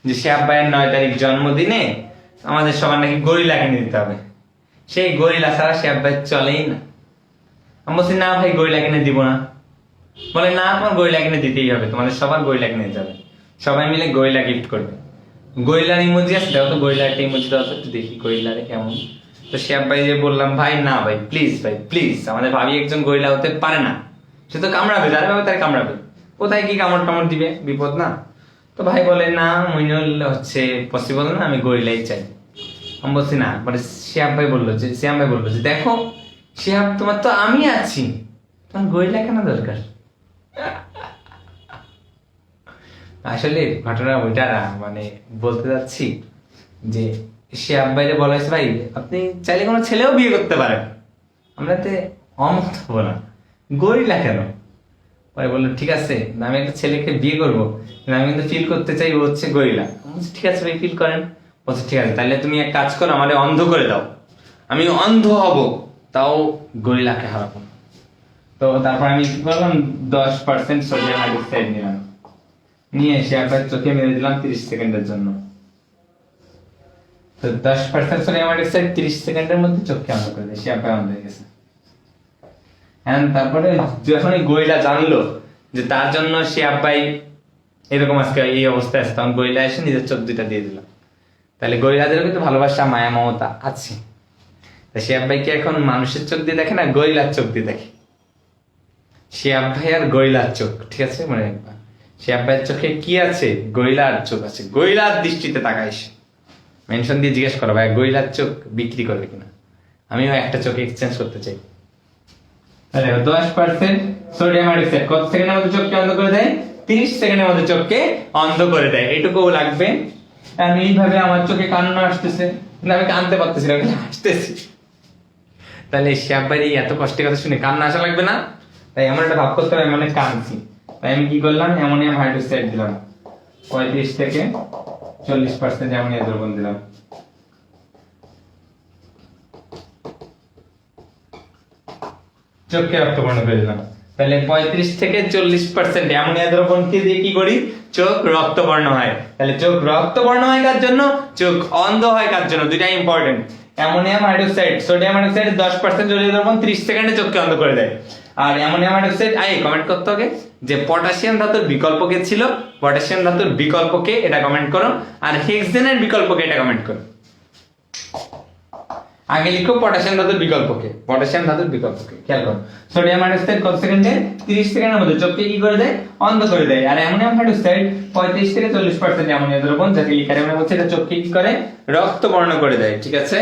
যে শিহাব ভাইয়ের 9 তারিখ জন্মদিনে আমাদের সবার নাকি গরিলা কিনে দিতে হবে। সেই গরিলা ছাড়া শিহাব ভাই চলেই না। আমি বলছি না ভাই, গরিলা কিনে দিব না। বলে না, আমার গরিলা কিনে দিতেই হবে, তোমাদের সবার গরিলা কিনে দিতে হবে। সবাই মিলে গরিলা গিফট করবে। গরিলার ইমোজি আছে, দাও তো গরিলার একটা ইমোজি দাও তো একটু দেখি গরিলারে কেমন। তো শিহাব ভাই যে বললাম, ভাই না ভাই প্লিজ, আমাদের ভাবি একজন গরিলা হতে পারে না, সে তো কামড়াবে, যার ভাবে তার কামড়াবে, কোথায় কি কামড় দিবে, বিপদ না। তো ভাই বলে না, মইনুল হচ্ছে পসিবল না, আমি গরিলাই চাই। আমি বলছি না। মানে শিহাব ভাই বললো যে দেখো শিহাব, তোমার তো আমি আছি, তোমার গরিলা কেন দরকার? আসলে ঘটনা ওইটা না, মানে বলতে যাচ্ছি যে শিহাব ভাইরে বলা হয়েছে, ভাই আপনি চাইলে কোনো ছেলেও বিয়ে করতে পারেন, আমরা তো অমত হবো না, গরিলা কেন? ভাই বললো ঠিক আছে, আমি একটা ছেলেকে বিয়ে করবো, আমি কিন্তু ফিল করতে চাই ও হচ্ছে গরিলা। ঠিক আছে ভাই, ফিল করেন। বলছে ঠিক আছে, তাহলে তুমি এক কাজ করো, আমাদের অন্ধ করে দাও, আমি অন্ধ হব, তাও গরিলাকে হারাবো। তো তারপর আমি কি করলাম, 10% সোডিয়াম হাইড্রোক্সাইড নিলাম, নিয়ে এসে আপনার চোখে মেরে দিলাম 30 সেকেন্ডের জন্য। তো 10% সোডিয়াম হাইড্রোক্সাইড 30 সেকেন্ডের মধ্যে চোখকে অন্ধ করে দেয়, সে আপনার অন্ধ হয়ে গেছে। তারপরে যখন এই গরিলা জানলো যে তার জন্য সে আব্বাই এরকম আজকে এই অবস্থায় আছে, তখন গরিলা এসে নিজের চোখ দুইটা দিয়ে দিল। তাহলে গরিলাদের কিন্তু ভালোবাসা, মায়া, মমতা আছে। তা সে আব্বাইকে এখন মানুষের চোখ দিয়ে দেখে না, গরিলার চোখ দিয়ে দেখে। সে আব্বাই আর গরিলার চোখ, ঠিক আছে মনে রাখবা। সে আব্বাইয়ের চোখে কি আছে? গরিলার চোখ আছে। গরিলার দৃষ্টিতে তাকাইস, মেনশন দিয়ে জিজ্ঞেস করো, ভাই গরিলার চোখ বিক্রি করবে কিনা, আমিও একটা চোখ এক্সচেঞ্জ করতে চাই। তাহলে 10% সোডিয়াম হাইড্রোক্সাইড কত সেকেন্ডের মধ্যে চোখকে অন্ধ করে দেয়? 30 সেকেন্ডের মধ্যে চোখকে অন্ধ করে দেয়। এইটুকু লাগবে। এইভাবে আমার চোখে কান্না আসতেছে, না আমি কানতে পারতেছি না, আমি হাসতেছি। তাহলে শ্যাপ ভাই এত কষ্টের কথা শুনে কান্না আসা লাগবে না? তাই এমন একটা ভাব করতে হবে মানে কাঁদছি। তাই আমি কি করলাম, অ্যামোনিয়াম হাইড্রোক্সাইড দিলাম 35 থেকে 40% অ্যামোনিয়া দ্রবণ দিলাম। চোখকে রক্তবর্ণ করে দিলাম। তাহলে 35 থেকে 40% অ্যামোনিয়া দ্রবণকে দিয়ে কি করি, চোখ রক্তবর্ণ হয়। তাহলে চোখ রক্তবর্ণ হয় কার জন্য, চোখ অন্ধ হয় কার জন্য, দুইটা important. Ammonium hydroxide, sodium hydroxide 10% জলীয় দ্রবণ 30 সেকেন্ডে চোখকে অন্ধ করে দেয়। আর অ্যামোনিয়াম হাইড্রোক্সাইড কমেন্ট করতে হবে যে পটাশিয়াম ধাতুর বিকল্পকে ছিল, পটাশিয়াম ধাতুর বিকল্পকে এটা কমেন্ট করো, আর হেক্সেনের বিকল্পকে এটা কমেন্ট করো। আগে লিখো পটাশিয়াম ধাতুর বিকল্পকে, পটাশিয়াম ধাতুর বিকল্পকে খেয়াল করো। সোডিয়াম হাইড্রোক্সাইড কত সেকেন্ডে, 30 সেকেন্ডের মধ্যে চোখকে কি করে দেয়, অন্ধ করে দেয়। আর অ্যামোনিয়াম হাইড্রোক্সাইড 35 থেকে 40% অ্যামোনিয়া দ্রবণ, যাকে লিখার আমরা বলছি এটা চোখকে কি করে, রক্তবর্ণ করে দেয়। ঠিক আছে,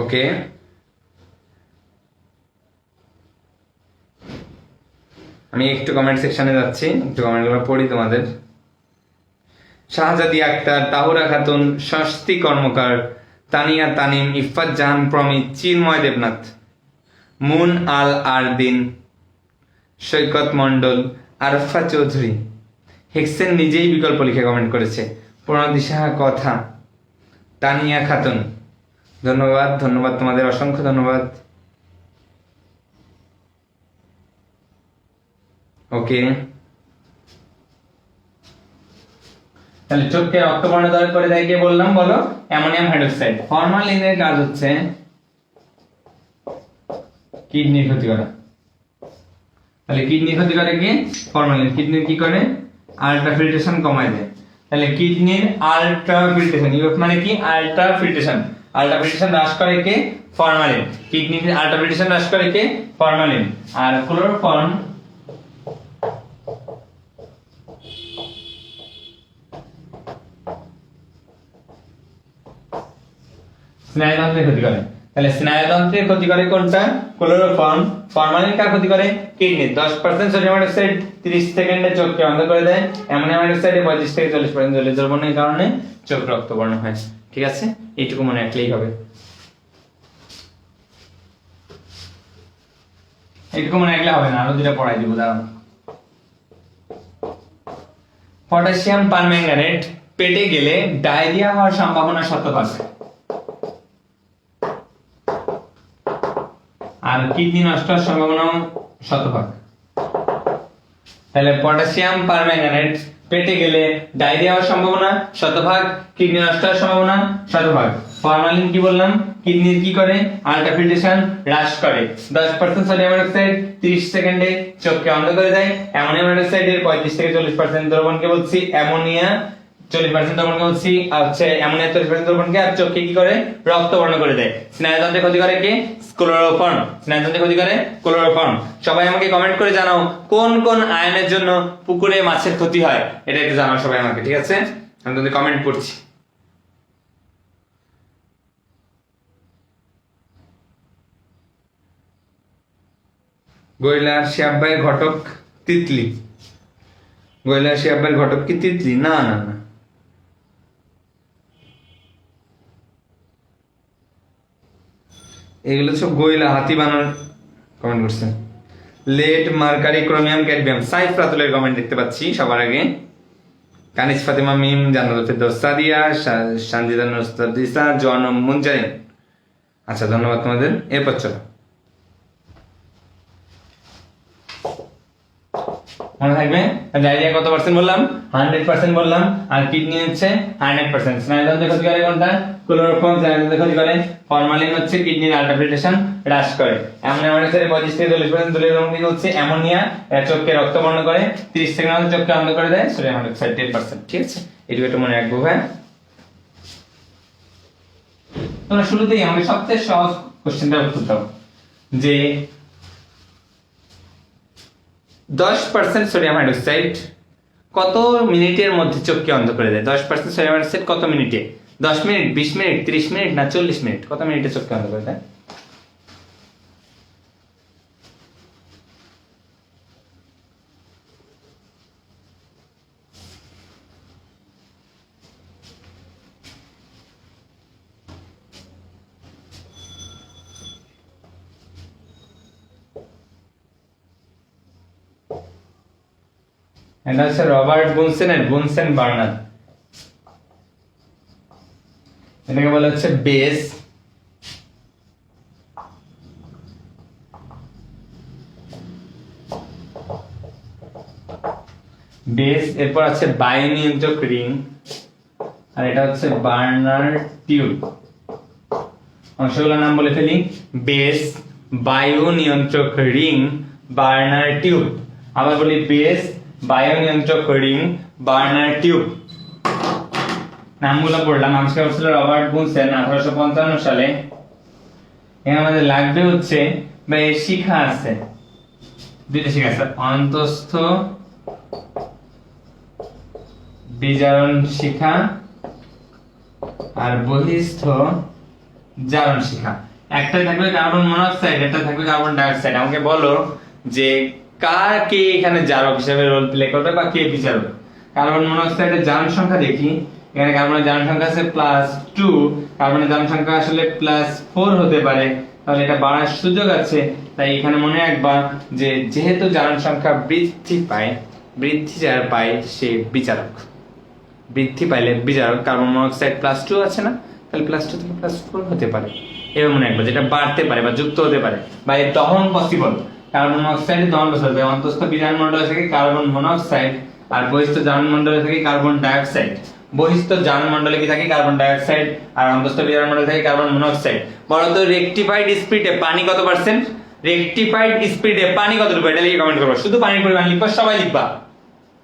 ওকে। আমি একটু কমেন্ট সেকশনে যাচ্ছি, একটু কমেন্টগুলো পড়ি তোমাদের। শাহজাদি আক্তার, তাহুরা খাতুন, স্বস্তি কর্মকার, তানিয়া তানিম, ইফাত জাহান প্রমিত, চিন্ময় দেবনাথ, মুন আল আরদিন, সৈকত মন্ডল, আরফা চৌধুরী, হেক্সেন নিজেই বিকল্প লিখে কমেন্ট করেছে, প্রণতি সাহা কথা, তানিয়া খাতুন, ধন্যবাদ ধন্যবাদ তোমাদের, অসংখ্য ধন্যবাদ। ওকে, তাহলে চোখকে রক্তবর্ণ করে দেয় কে বললাম, বলো, অ্যামোনিয়াম হাইড্রোক্সাইড। ফরমালিনের কাজ হচ্ছে কিডনির ক্ষতি করা। তাহলে কিডনির ক্ষতি করে কি, ফরমালিন। কিডনির কি করে, আলট্রা ফিল্ট্রেশন কমায় দেয়। তাহলে কিডনির আলট্রা ফিল্ট্রেশন, ইউএফ মানে কি, আলট্রা ফিল্ট্রেশন। আলট্রা ফিল্ট্রেশন হ্রাস করে কে, ফরমালিন। কিডনির আলট্রা ফিল্ট্রেশন হ্রাস করে কে, ফরমালিন। আর ক্লোরোফর্ম স্নায়ুতন্ত্রের ক্ষতি করে। তাহলে স্নায়ুতন্ত্রের ক্ষতি করে কোনটা, ক্লোরোফর্ম। ফরমালিন কার ক্ষতি করে, কিডনি। 10% সোডিয়াম হাইড্রোক্সাইড 30 সেকেন্ডে চোখকে অন্ধ করে দেয়। অ্যামোনিয়াম হাইড্রোক্সাইড 35 থেকে 40% জলীয় দ্রবণের কারণে চোখ রক্তবর্ণ হয়। ঠিক আছে, এইটুকু মনে রাখলেই হবে, এইটুকু মনে রাখলে হবে না, আরো দুটো পড়াই দিব দাঁড়ান। পটাশিয়াম পারম্যাঙ্গানেট পেটে গেলে ডায়রিয়া হওয়ার সম্ভাবনা শতভাগ, আর কিডনি নষ্ট হওয়ার সম্ভাবনা শতভাগ। তাহলে পটাশিয়াম পারম্যাঙ্গানেট পেটে গেলে ডায়রিয়া হওয়ার সম্ভাবনা শতভাগ, কিডনি নষ্ট হওয়ার সম্ভাবনা শতভাগ। ফরমালিন কি বললাম, কিডনির কি করে, আলট্রা ফিল্ট্রেশন হ্রাস করে। 10% সোডিয়াম হাইড্রোক্সাইড 30 সেকেন্ডে চোখকে অন্ধ করে দেয়। অ্যামোনিয়াম হাইড্রোক্সাইডের 35 থেকে 40% দ্রবণকে বলছি অ্যামোনিয়া, 40% দ্রবণকে বলছি হচ্ছে অ্যামোনিয়া, 40% দ্রবণকে, আর চোখকে কি করে, রক্তবর্ণ করে দেয়। স্নায়ুতন্ত্রের ক্ষতি করে কে, ক্লোরোফর্ম। স্নায়ুতন্ত্রের ক্ষতি করে ক্লোরোফর্ম। সবাই আমাকে কমেন্ট করে জানাও কোন কোন আয়নের জন্য পুকুরে মাছের ক্ষতি হয়, এটা একটু জানাও সবাই আমাকে। ঠিক আছে, আমি তোমাদের কমেন্ট পড়ছি। গৈলার শিয়াব্বাই ঘটক তিতলি, গৈলার শিয়াব্বাই ঘটক কি তিতলি, না না না, এগুলো সব গৈলা, হাতি বানর কমেন্ট করছে। লেড, মার্কারি, ক্রোমিয়াম, ক্যাডমিয়াম, সাইফরাতুলের কমেন্ট দেখতে পাচ্ছি সবার আগে। কানিস ফাতেমা মিম, জান্নাতুল ফেরদৌস সাদিয়া, সানজিদা নুসরাত, জন মুনজারিন। আচ্ছা, ধন্যবাদ তোমাদের। এরপর চলো, মনে থাকবে ডায়রিয়া কত পার্সেন্ট বললাম, 100% বললাম। আর কিডনি হচ্ছে 100%। স্নায়ুতন্ত্রের ক্ষতি করে কোনটা, ক্লোরোফর্ম। স্নায়ুতন্ত্রের ক্ষতি করে ফরমালিন, হচ্ছে কিডনির আলট্রা ফিল্ট্রেশন হ্রাস করে। অ্যামোনিয়াম হাইড্রোক্সাইড 35 থেকে 40% জলীয় দ্রবণ হচ্ছে অ্যামোনিয়া, চোখকে রক্তবর্ণ করে, 30 সেকেন্ড মধ্যে চোখকে অন্ধ করে দেয়। Sodium hydroxide 10%। ঠিক আছে, এটুকু একটু মনে রাখবো। হ্যাঁ, তোমরা শুরুতেই আমাকে সবচেয়ে সহজ কোশ্চেনটা উত্তর দাও যে 10% সোডিয়াম হাইড্রোক্সাইড কত মিনিটের মধ্যে চোখকে অন্ধ করে দেয়। 10% সোডিয়াম হাইড্রোক্সাইড কত মিনিটে, 10 মিনিট, 20 মিনিট, 30 মিনিট, না 40 মিনিট, কত মিনিটে চোখকে অন্ধ করে দেয়? এটা হচ্ছে রবার্ট বুনসেনের বুনসেন বার্নার। এটাকে বলা হচ্ছে বেস, বেস। এরপর আছে বায়ু নিয়ন্ত্রক রিং, আর এটা হচ্ছে বার্নার টিউব। অংশগুলোর নাম বলে ফেলি, বেস, বায়ু নিয়ন্ত্রক রিং, বার্নার টিউব। আবার বলি বেস, বায়ু নিয়ন্ত্রক রিং, বার্নার টিউব। নামগুলো পড়লাম। আবিষ্কার করেছিল রবার্ট বুনসেন 1855 সালে। এখানে আমাদের লাগবে হচ্ছে বা এর শিখা আছে, দুইটা শিখা আছে, অন্তঃস্থ বিজারণ শিখা আর বহিস্থ জারণ শিখা। একটা থাকবে কার্বন মনোক্সাইড, একটা থাকবে কার্বন ডাইঅক্সাইড। আমাকে বলো যে কে এখানে জারক হিসেবে রোল প্লে করবে বা কে বিচারক। কার্বন মনোক্সাইডের জারণ সংখ্যা দেখি, এখানে কার্বনের জারণ সংখ্যা আছে +2, কার্বনের জারণ সংখ্যা আসলে +4 হতে পারে, তাহলে এটা বাড়ার সুযোগ আছে। তাই এখানে মনে রাখবা যে যেহেতু জারণ সংখ্যা বৃদ্ধি পায়, বৃদ্ধি যার পায় সে বিচারক, বৃদ্ধি পাইলে বিচারক। কার্বন মনোক্সাইড +2 আছে না, তাহলে +2 থেকে +4 হতে পারে। এবার মনে রাখবা যেটা বাড়তে পারে বা যুক্ত হতে পারে বা এর দহন পসিবল। কার্বন মনোক্সাইডের দহন পসিবল, অন্তঃস্থ বিজারণ মণ্ডলে থেকে কার্বন মনোক্সাইড আর বহিস্থ জারণ মণ্ডলে থেকে কার্বন ডাইঅক্সাইড। বহিস্থ জারণ মণ্ডলে কি থাকে? Carbon dioxide. আর অন্তঃস্থ বিজারণ মণ্ডলে থেকে কার্বন মনোক্সাইড। বলো তো রেকটিফাইড স্পিডে পানি কত পার্সেন্ট? রেকটিফাইড স্পিডে পানি কতটুকু? এটা লিখে কমেন্ট করো। শুধু পানির পরিমাণ লিখবা, সবাই লিখবা।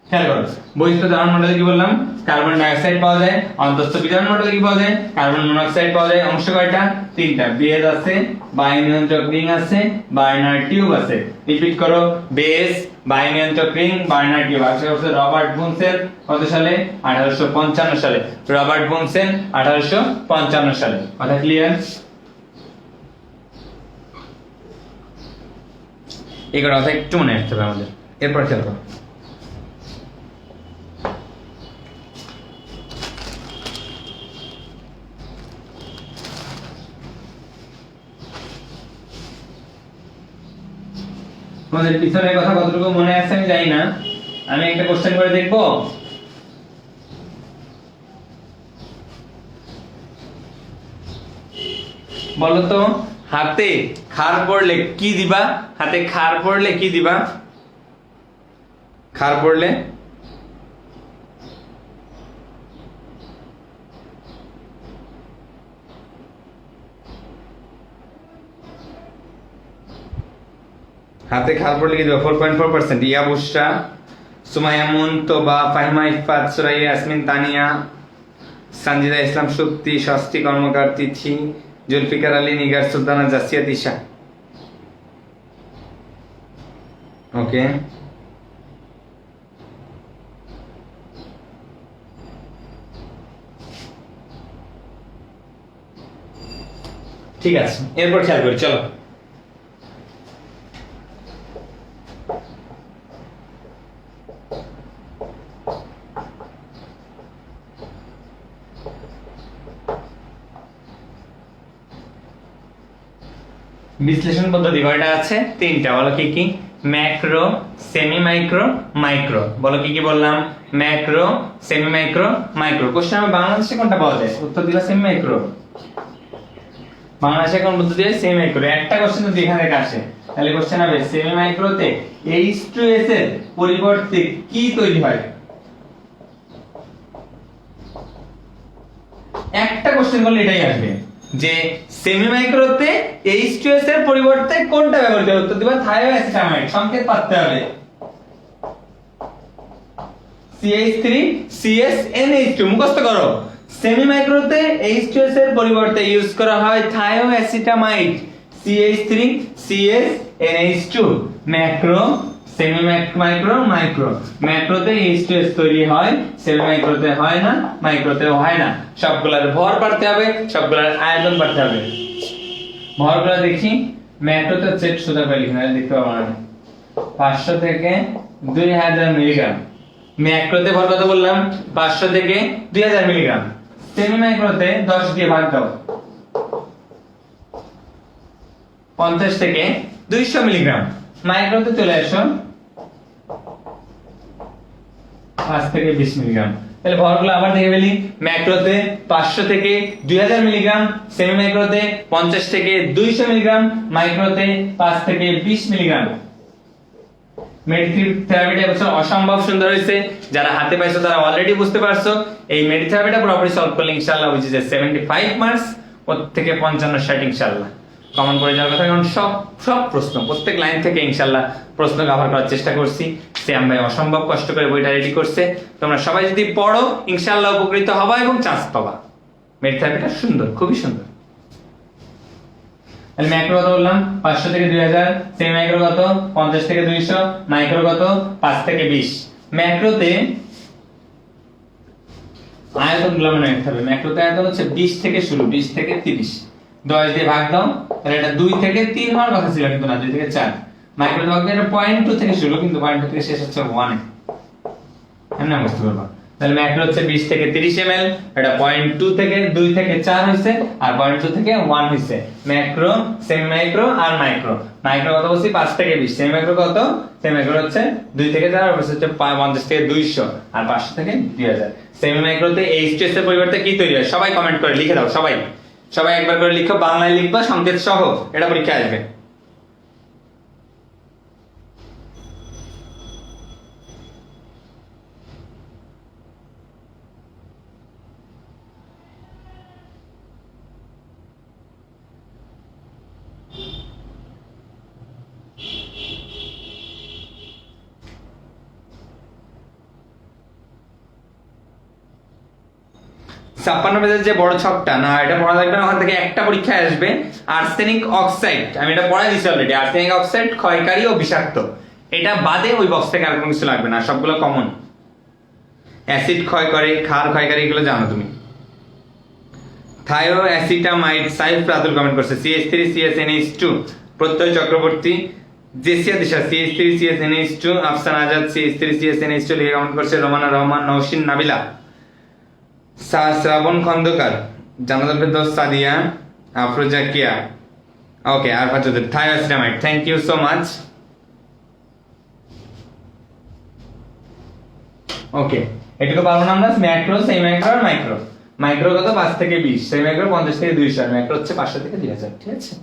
খেয়াল করো, বহিস্থ জারণ মণ্ডলে কি বললাম? কার্বন ডাইঅক্সাইড পাওয়া যায়। অন্তঃস্থ বিজারণ মণ্ডলে কি পাওয়া যায়? কার্বন মনোক্সাইড পাওয়া যায়। অংশ কয়টা? 3টা। বেস আছে, বায়ু নিয়ন্ত্রক রিং আছে, বার্নার টিউব আছে। রিপিট করো, বেস, বায়ু নিয়ন্ত্রক রিং, বার্নার টিউব। আবিষ্কার করেছে রবার্ট বুনসেন কত সালে? 1855 সালে। রবার্ট বুনসেন 1855 সালে। কথা ক্লিয়ার? এই কথা একটু মনে রাখতে হবে আমাদের। এরপর খেয়াল করো, তোমাদের পিছনের কথা কতটুকু মনে আছে আমি জানি না। আমি একটা কোশ্চেন করে দেখব। বলো তো, হাতে খার পড়লে কি দিবা? হাতে খার পড়লে কি দিবা? খার পড়লে হাতে খার পড়লে কি দেবো? 4.4%। ইয়া বুশরা, সুমাইয়া মুন, তোবা, ফাহিমা ইফাত, সুরাইয়া ইয়াসমিন, তানিয়া, সানজিদা ইসলাম শক্তি, ষষ্ঠী কর্মকার, তিথি, জুলফিকার আলী, নিগার সুলতানা, জাসিয়া তিশা। ওকে, ঠিক আছে। এরপর খেয়াল করি, চলো। বিশ্লেষণ পদ্ধতি কয়টা আছে? 3টা। বলো কি কি? Macro, semi micro, micro. বলো কি কি বললাম? Macro, semi micro, micro. Question হবে বাংলাদেশে কোনটা পাওয়া যায়? উত্তর দিবা সেমি মাইক্রো। বাংলাদেশে কোন পদ্ধতি? Semi micro. একটা কোশ্চেন যদি এখান থেকে আসে তাহলে কোশ্চেন হবে সেমি মাইক্রোতে H2S এর পরিবর্তে কি তৈরি হয়? একটা কোশ্চেন করলে এটাই আসবে যে সেমি মাইক্রোতে H2S এর পরিবর্তে কোনটা ব্যবহৃত হয়? উত্তর দিবা থায়োঅ্যাসিটামাইড। সংকেত পাতে হবে CH3CSNH2। মুখস্থ করো। সেমি মাইক্রোতে H2S এর পরিবর্তে ইউজ করা হয় thioacetamide, CH3CSNH2। Macro, semi micro, micro. ম্যাক্রোতে H2S তৈরি হয়, সেমি মাইক্রোতে হয় না, মাইক্রোতেও হয় না। সবগুলোর ভর পারতে হবে, সবগুলোর আয়তন পারতে হবে। ভরগুলো দেখি। ম্যাক্রোতে সেট সোজা করে লিখে নাও, দেখতে পাবো না। 500 থেকে 2000 মিলিগ্রাম। ম্যাক্রোতে ভর কত বললাম? 500 থেকে 2000 মিলিগ্রাম। সেমি মাইক্রোতে 10 দিয়ে ভাগ দাও, 50 থেকে 200 মিলিগ্রাম। মাইক্রোতে চলে আসো, 5 থেকে 20 মিলিগ্রাম। তাহলে ভরগুলো আবার দেখে ফেলি। ম্যাক্রোতে 500 থেকে 2000 মিলিগ্রাম, সেমি মাইক্রোতে 50 থেকে 200 মিলিগ্রাম, মাইক্রোতে 5 থেকে 20 মিলিগ্রাম। মেডিথেরাপিটা এবছর অসম্ভব সুন্দর হয়েছে। যারা হাতে পাইছো তারা অলরেডি বুঝতে পারছো এই মেডিথেরাপিটা পুরোপুরি সলভ করলে ইনশাআল্লাহ উইচ ইজ 75 মার্কস, ওর থেকে 55-60 ইনশাআল্লাহ কমন করে যাওয়ার কথা। কারণ সব প্রশ্ন প্রত্যেক লাইন থেকে ইনশাআল্লাহ প্রশ্ন কভার করার চেষ্টা করছি। শ্যাম ভাই অসম্ভব কষ্ট করে বইটা রেডি করছে। তোমরা সবাই যদি পড়ো ইনশাআল্লাহ উপকৃত হবা এবং চান্স পাবা। মেডিথেরাপিটা সুন্দর, খুবই সুন্দর। তাহলে ম্যাক্রো কত বললাম 500 থেকে 2000, সেমি মাইক্রো কত 50 থেকে 200, মাইক্রো কত 5 থেকে 20। ম্যাক্রোতে আয়তনগুলো মনে রাখতে হবে। ম্যাক্রোতে আয়তন হচ্ছে 20 থেকে শুরু, 20 থেকে 30, 10 দিয়ে ভাগ দাও। তাহলে এটা 2 থেকে 3 হওয়ার কথা ছিল কিন্তু না, 2 থেকে 4। মাইক্রোতে ভাগ এটা 0.2 থেকে শুরু, কিন্তু 0.2 থেকে শেষ হচ্ছে 1 এ। এমন বুঝতে পারবা। তাহলে ম্যাক্রো হচ্ছে 20 থেকে 30 ml, এটা 0.2 থেকে 2 থেকে 4 হইছে, আর 0.2 থেকে 1 হইছে। ম্যাক্রো, সেমি মাইক্রো আর মাইক্রো। মাইক্রো কত বলছি 5 থেকে 20, সেমি মাইক্রো কত, সেমি মাইক্রো হচ্ছে 2 থেকে 4, আর হচ্ছে 50 থেকে 200, আর 500 থেকে 2000। সেমি মাইক্রোতে এইচএস এর পরিবর্তে কি তৈরি হয় সবাই কমেন্ট করে লিখে দাও। সবাই একবার করে লিখো, বাংলায় লিখবা সংকেত সহ, এটা পরীক্ষা আসবে। ছাপ্পান্ন পেজের যে বড় ছকটা না, এটা পড়া লাগবে না। ওখান থেকে একটা পরীক্ষা আসবে, আর্সেনিক অক্সাইড। আমি এটা পড়াই দিছি অলরেডি। আর্সেনিক অক্সাইড ক্ষয়কারী ও বিষাক্ত, এটা বাদে ওই বক্স থেকে আর কোনো কিছু লাগবে না, সবগুলো কমন। অ্যাসিড ক্ষয় করে, ক্ষার ক্ষয়কারী, এগুলো জানো তুমি। থাইও অ্যাসিটামাইড, সাইফ রাতুল কমেন্ট করছে। CH3CSNH2, প্রত্যয় চক্রবর্তী, জেসিয়া দিশা CH3CSNH2, আফসান আজাদ CH3CSNH2 লিখে কমেন্ট করছে। রোমানা রহমান, নওশিন নাবিলা, শ্রাবণ খন্দকার, জানাতুল ফেরদৌস সাদিয়া, আফরোজা কিয়া, ওকে, আর Fazuddin, thioacetamide. Thank you so much. Okay, এটুকু পারবো না আমরা। ম্যাক্রো, সেমি মাইক্রো আর মাইক্রো। মাইক্রো কত 5 থেকে 20, সেমি মাইক্রো 50 থেকে 200, আর ম্যাক্রো হচ্ছে 500 থেকে 2000। ঠিক আছে,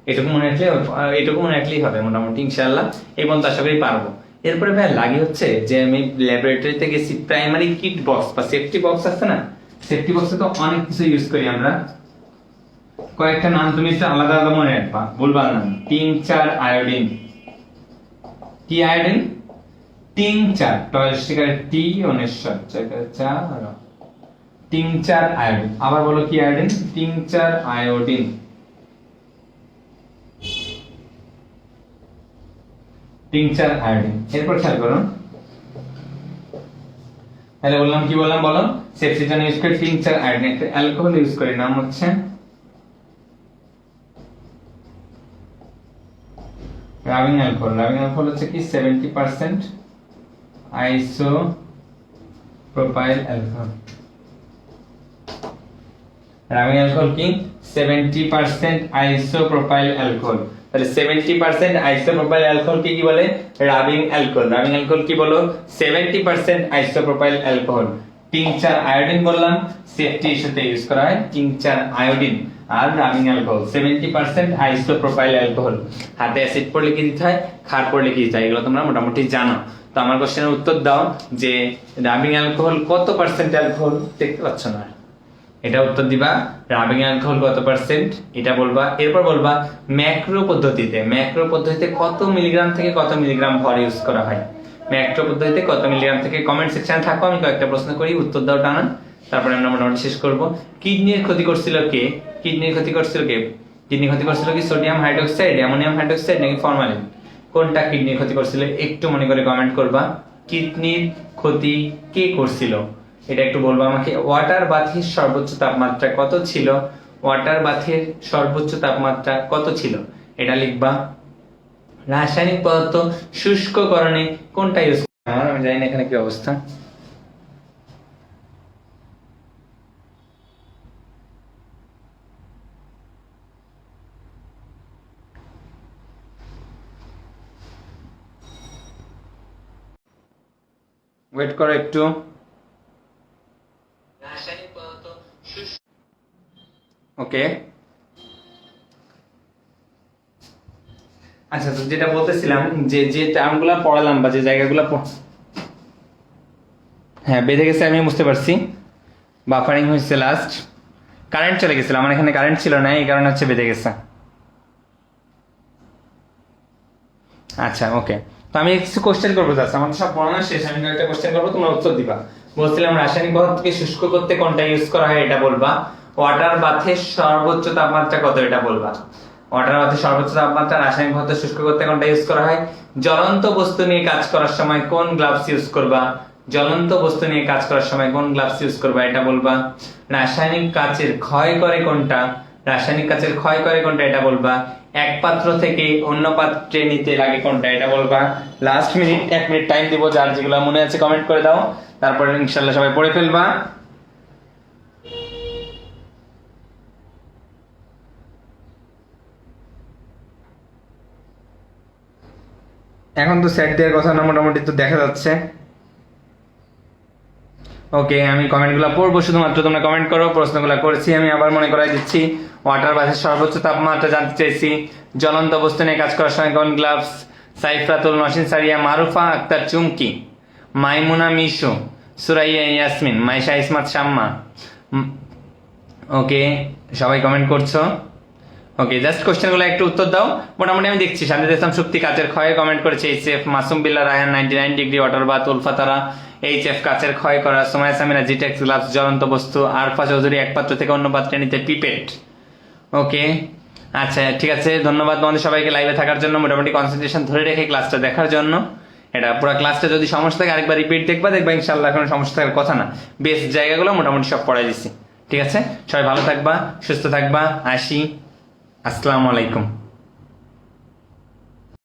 এটুকু মনে রাখলেই হবে মোটামুটি ইনশাআল্লাহ। এই পর্যন্ত আশা করি পারবো। এরপরে ভাই লাগে হচ্ছে যে আমি ল্যাবরেটরিতে গেছি, প্রাইমারি কিট বক্স বা সেফটি বক্স আছে না, সেফটি বক্সে তো অনেক কিছু ইউজ করি আমরা। কয়েকটা নাম তুমি একটু আলাদা আলাদা মনে রাখবা, বলবা না। Tincture iodine. কি আয়োডিন? টিংচার, টয়স্টিকার টি, অনেশ্বর চার, টিংচার আয়োডিন। আবার বলো কি iodine? Tincture iodine. Tincture iodine. এরপর খেয়াল করো, তাহলে বললাম কি বললাম বলো। সেফটিজন ইউজ করে টিংচার আয়োডিন। একটা অ্যালকোহল ইউজ করি, নাম হচ্ছে রাবিং অ্যালকোহল। রাবিং অ্যালকোহল হচ্ছে কি 70% আইসোপ্রোপাইল অ্যালকোহল। রাবিং অ্যালকোহল কি 70% আইসোপ্রোপাইল অ্যালকোহল। তাহলে 70% আইসোপ্রোপাইল অ্যালকোহল কি বলে? Rubbing alcohol. রাবিং অ্যালকোহল কি বলো? 70% আইসোপ্রোপাইল অ্যালকোহল। টিংচার আয়োডিন বললাম, সেফটি ইস্যুতে ইউজ করা হয় টিংচার আয়োডিন আর রাবিং অ্যালকোহল। 70% isopropyl alcohol. হাতে অ্যাসিড পড়লে কি দিতে হয়, ক্ষার পড়লে কি দিতে হয়, এগুলো তোমরা মোটামুটি জানো। তো আমার কোশ্চেনের উত্তর দাও যে রাবিং অ্যালকোহল কত পার্সেন্ট অ্যালকোহল? দেখতে পাচ্ছ না, এটা উত্তর দিবা। রাবিং অ্যালকোহল কত পার্সেন্ট এটা বলবা। এরপর বলবা ম্যাক্রো পদ্ধতিতে কত মিলিগ্রাম থেকে কত মিলিগ্রাম ভর ইউজ করা হয়। ম্যাক্রো পদ্ধতিতে কত মিলিগ্রাম থেকে? কমেন্ট সেকশনে থাকো, আমি কয়েকটা প্রশ্ন করি, উত্তর দাও টানা, তারপরে আমরা মোটামুটি শেষ করব। কিডনির ক্ষতি করছিল কে? কিডনির ক্ষতি করছিল কি সোডিয়াম হাইড্রোক্সাইড, অ্যামোনিয়াম হাইড্রোক্সাইড নাকি ফরমালিন? কোনটা কিডনির ক্ষতি করছিল একটু মনে করে কমেন্ট করবা। কিডনির ক্ষতি কে করছিল এটা একটু বলবো আমাকে। ওয়াটার বাথের সর্বোচ্চ তাপমাত্রা কত ছিল? এটা লিখবা। রাসায়নিক পদার্থ শুষ্ককরণে কোনটা ইউজ করা হয়? আমি জানি না এখানে কি অবস্থা। ওয়েট করো একটু। ওকে, আচ্ছা, তো যেটা বলতেছিলাম যে যে টার্মগুলো পড়ালাম বা যে জায়গাগুলো হ্যাঁ বেঁধে গেছে আমি বুঝতে পারছি। বাফারিং হয়েছে লাস্ট, কারেন্ট চলে গেছিল, আমার এখানে কারেন্ট ছিল না, এই কারণে হচ্ছে বেঁধে গেছে। আচ্ছা ওকে, তো আমি কিছু কোশ্চেন করবো জাস্ট, আমার তো সব পড়ানো শেষ, আমি কয়েকটা কোশ্চেন করবো, তোমরা উত্তর দিবা। বলছিলাম রাসায়নিক পদার্থকে শুষ্ক করতে কোনটা ইউজ করা হয় এটা বলবা। ওয়াটার বাথের সর্বোচ্চ তাপমাত্রা কত এটা বলবা। ওয়াটার বাথের সর্বোচ্চ তাপমাত্রা, রাসায়নিক পদার্থ শুষ্ক করতে কোনটা ইউজ করা হয়। জ্বলন্ত বস্তু নিয়ে কাজ করার সময় কোন গ্লাভস ইউজ করবা। জ্বলন্ত বস্তু নিয়ে কাজ করার সময় কোন গ্লাভস ইউজ করবা এটা বলবা। রাসায়নিক কাচের ক্ষয় করে কোনটা, রাসায়নিক কাচের ক্ষয় করে কোনটা এটা বলবা। এক পাত্র থেকে অন্য পাত্রে নিতে লাগে কোনটা এটা বলবা। লাস্ট মিনিট, 1 মিনিট টাইম দিব, যার যেগুলো মনে আছে কমেন্ট করে দাও, তারপরে ইনশাআল্লাহ সবাই পড়ে ফেলবা। এখন তো সেট দেওয়ার কথা না, মোটামুটি তো দেখা যাচ্ছে। ওকে, আমি কমেন্টগুলো পড়বো, শুধুমাত্র তোমরা কমেন্ট করো। প্রশ্নগুলো করেছি আমি, আবার মনে করাই দিচ্ছি। ওয়াটার বাথের সর্বোচ্চ তাপমাত্রা জানতে চাইছি। জ্বলন্ত বস্তু নিয়ে কাজ করার সময় কোন গ্লাভস। সাইফরাতুল নসিন সারিয়া, মারুফা আক্তার চুমকি, মাইমুনা মিশু, সুরাইয়া ইয়াসমিন, মাইশা ইসমাত শাম্মা। ওকে, সবাই কমেন্ট করছো। ওকে, জাস্ট কোশ্চেনগুলো একটু উত্তর দাও। মোটামুটি আমি দেখছি শান্তিদ ইসলাম শক্তি কাচের ক্ষয়ে কমেন্ট করেছে HF. Masum Billah Raihan 99 degree water bath. Ulfatara HF কাচের ক্ষয় করা। সুমাইয়া সামিনা জিটেক্স গ্লাভস জ্বলন্ত বস্তু। আরফা চৌধুরী এক পাত্র থেকে অন্য পাত্রে নিতে পিপেট। ওকে, আচ্ছা ঠিক আছে, ধন্যবাদ তোমাদের সবাইকে লাইভে থাকার জন্য, মোটামুটি কনসেন্ট্রেশন ধরে রেখে ক্লাসটা দেখার জন্য। এটা পুরো ক্লাসটা যদি সমস্যা থাকে আরেকবার রিপিট দেখবা ইনশাআল্লাহ কোনো সমস্যা থাকার কথা না। বেস্ট জায়গাগুলো মোটামুটি সব পড়াই দিচ্ছি। ঠিক আছে, সবাই ভালো থাকবা, সুস্থ থাকবা, আসি। আসসালামু আলাইকুম।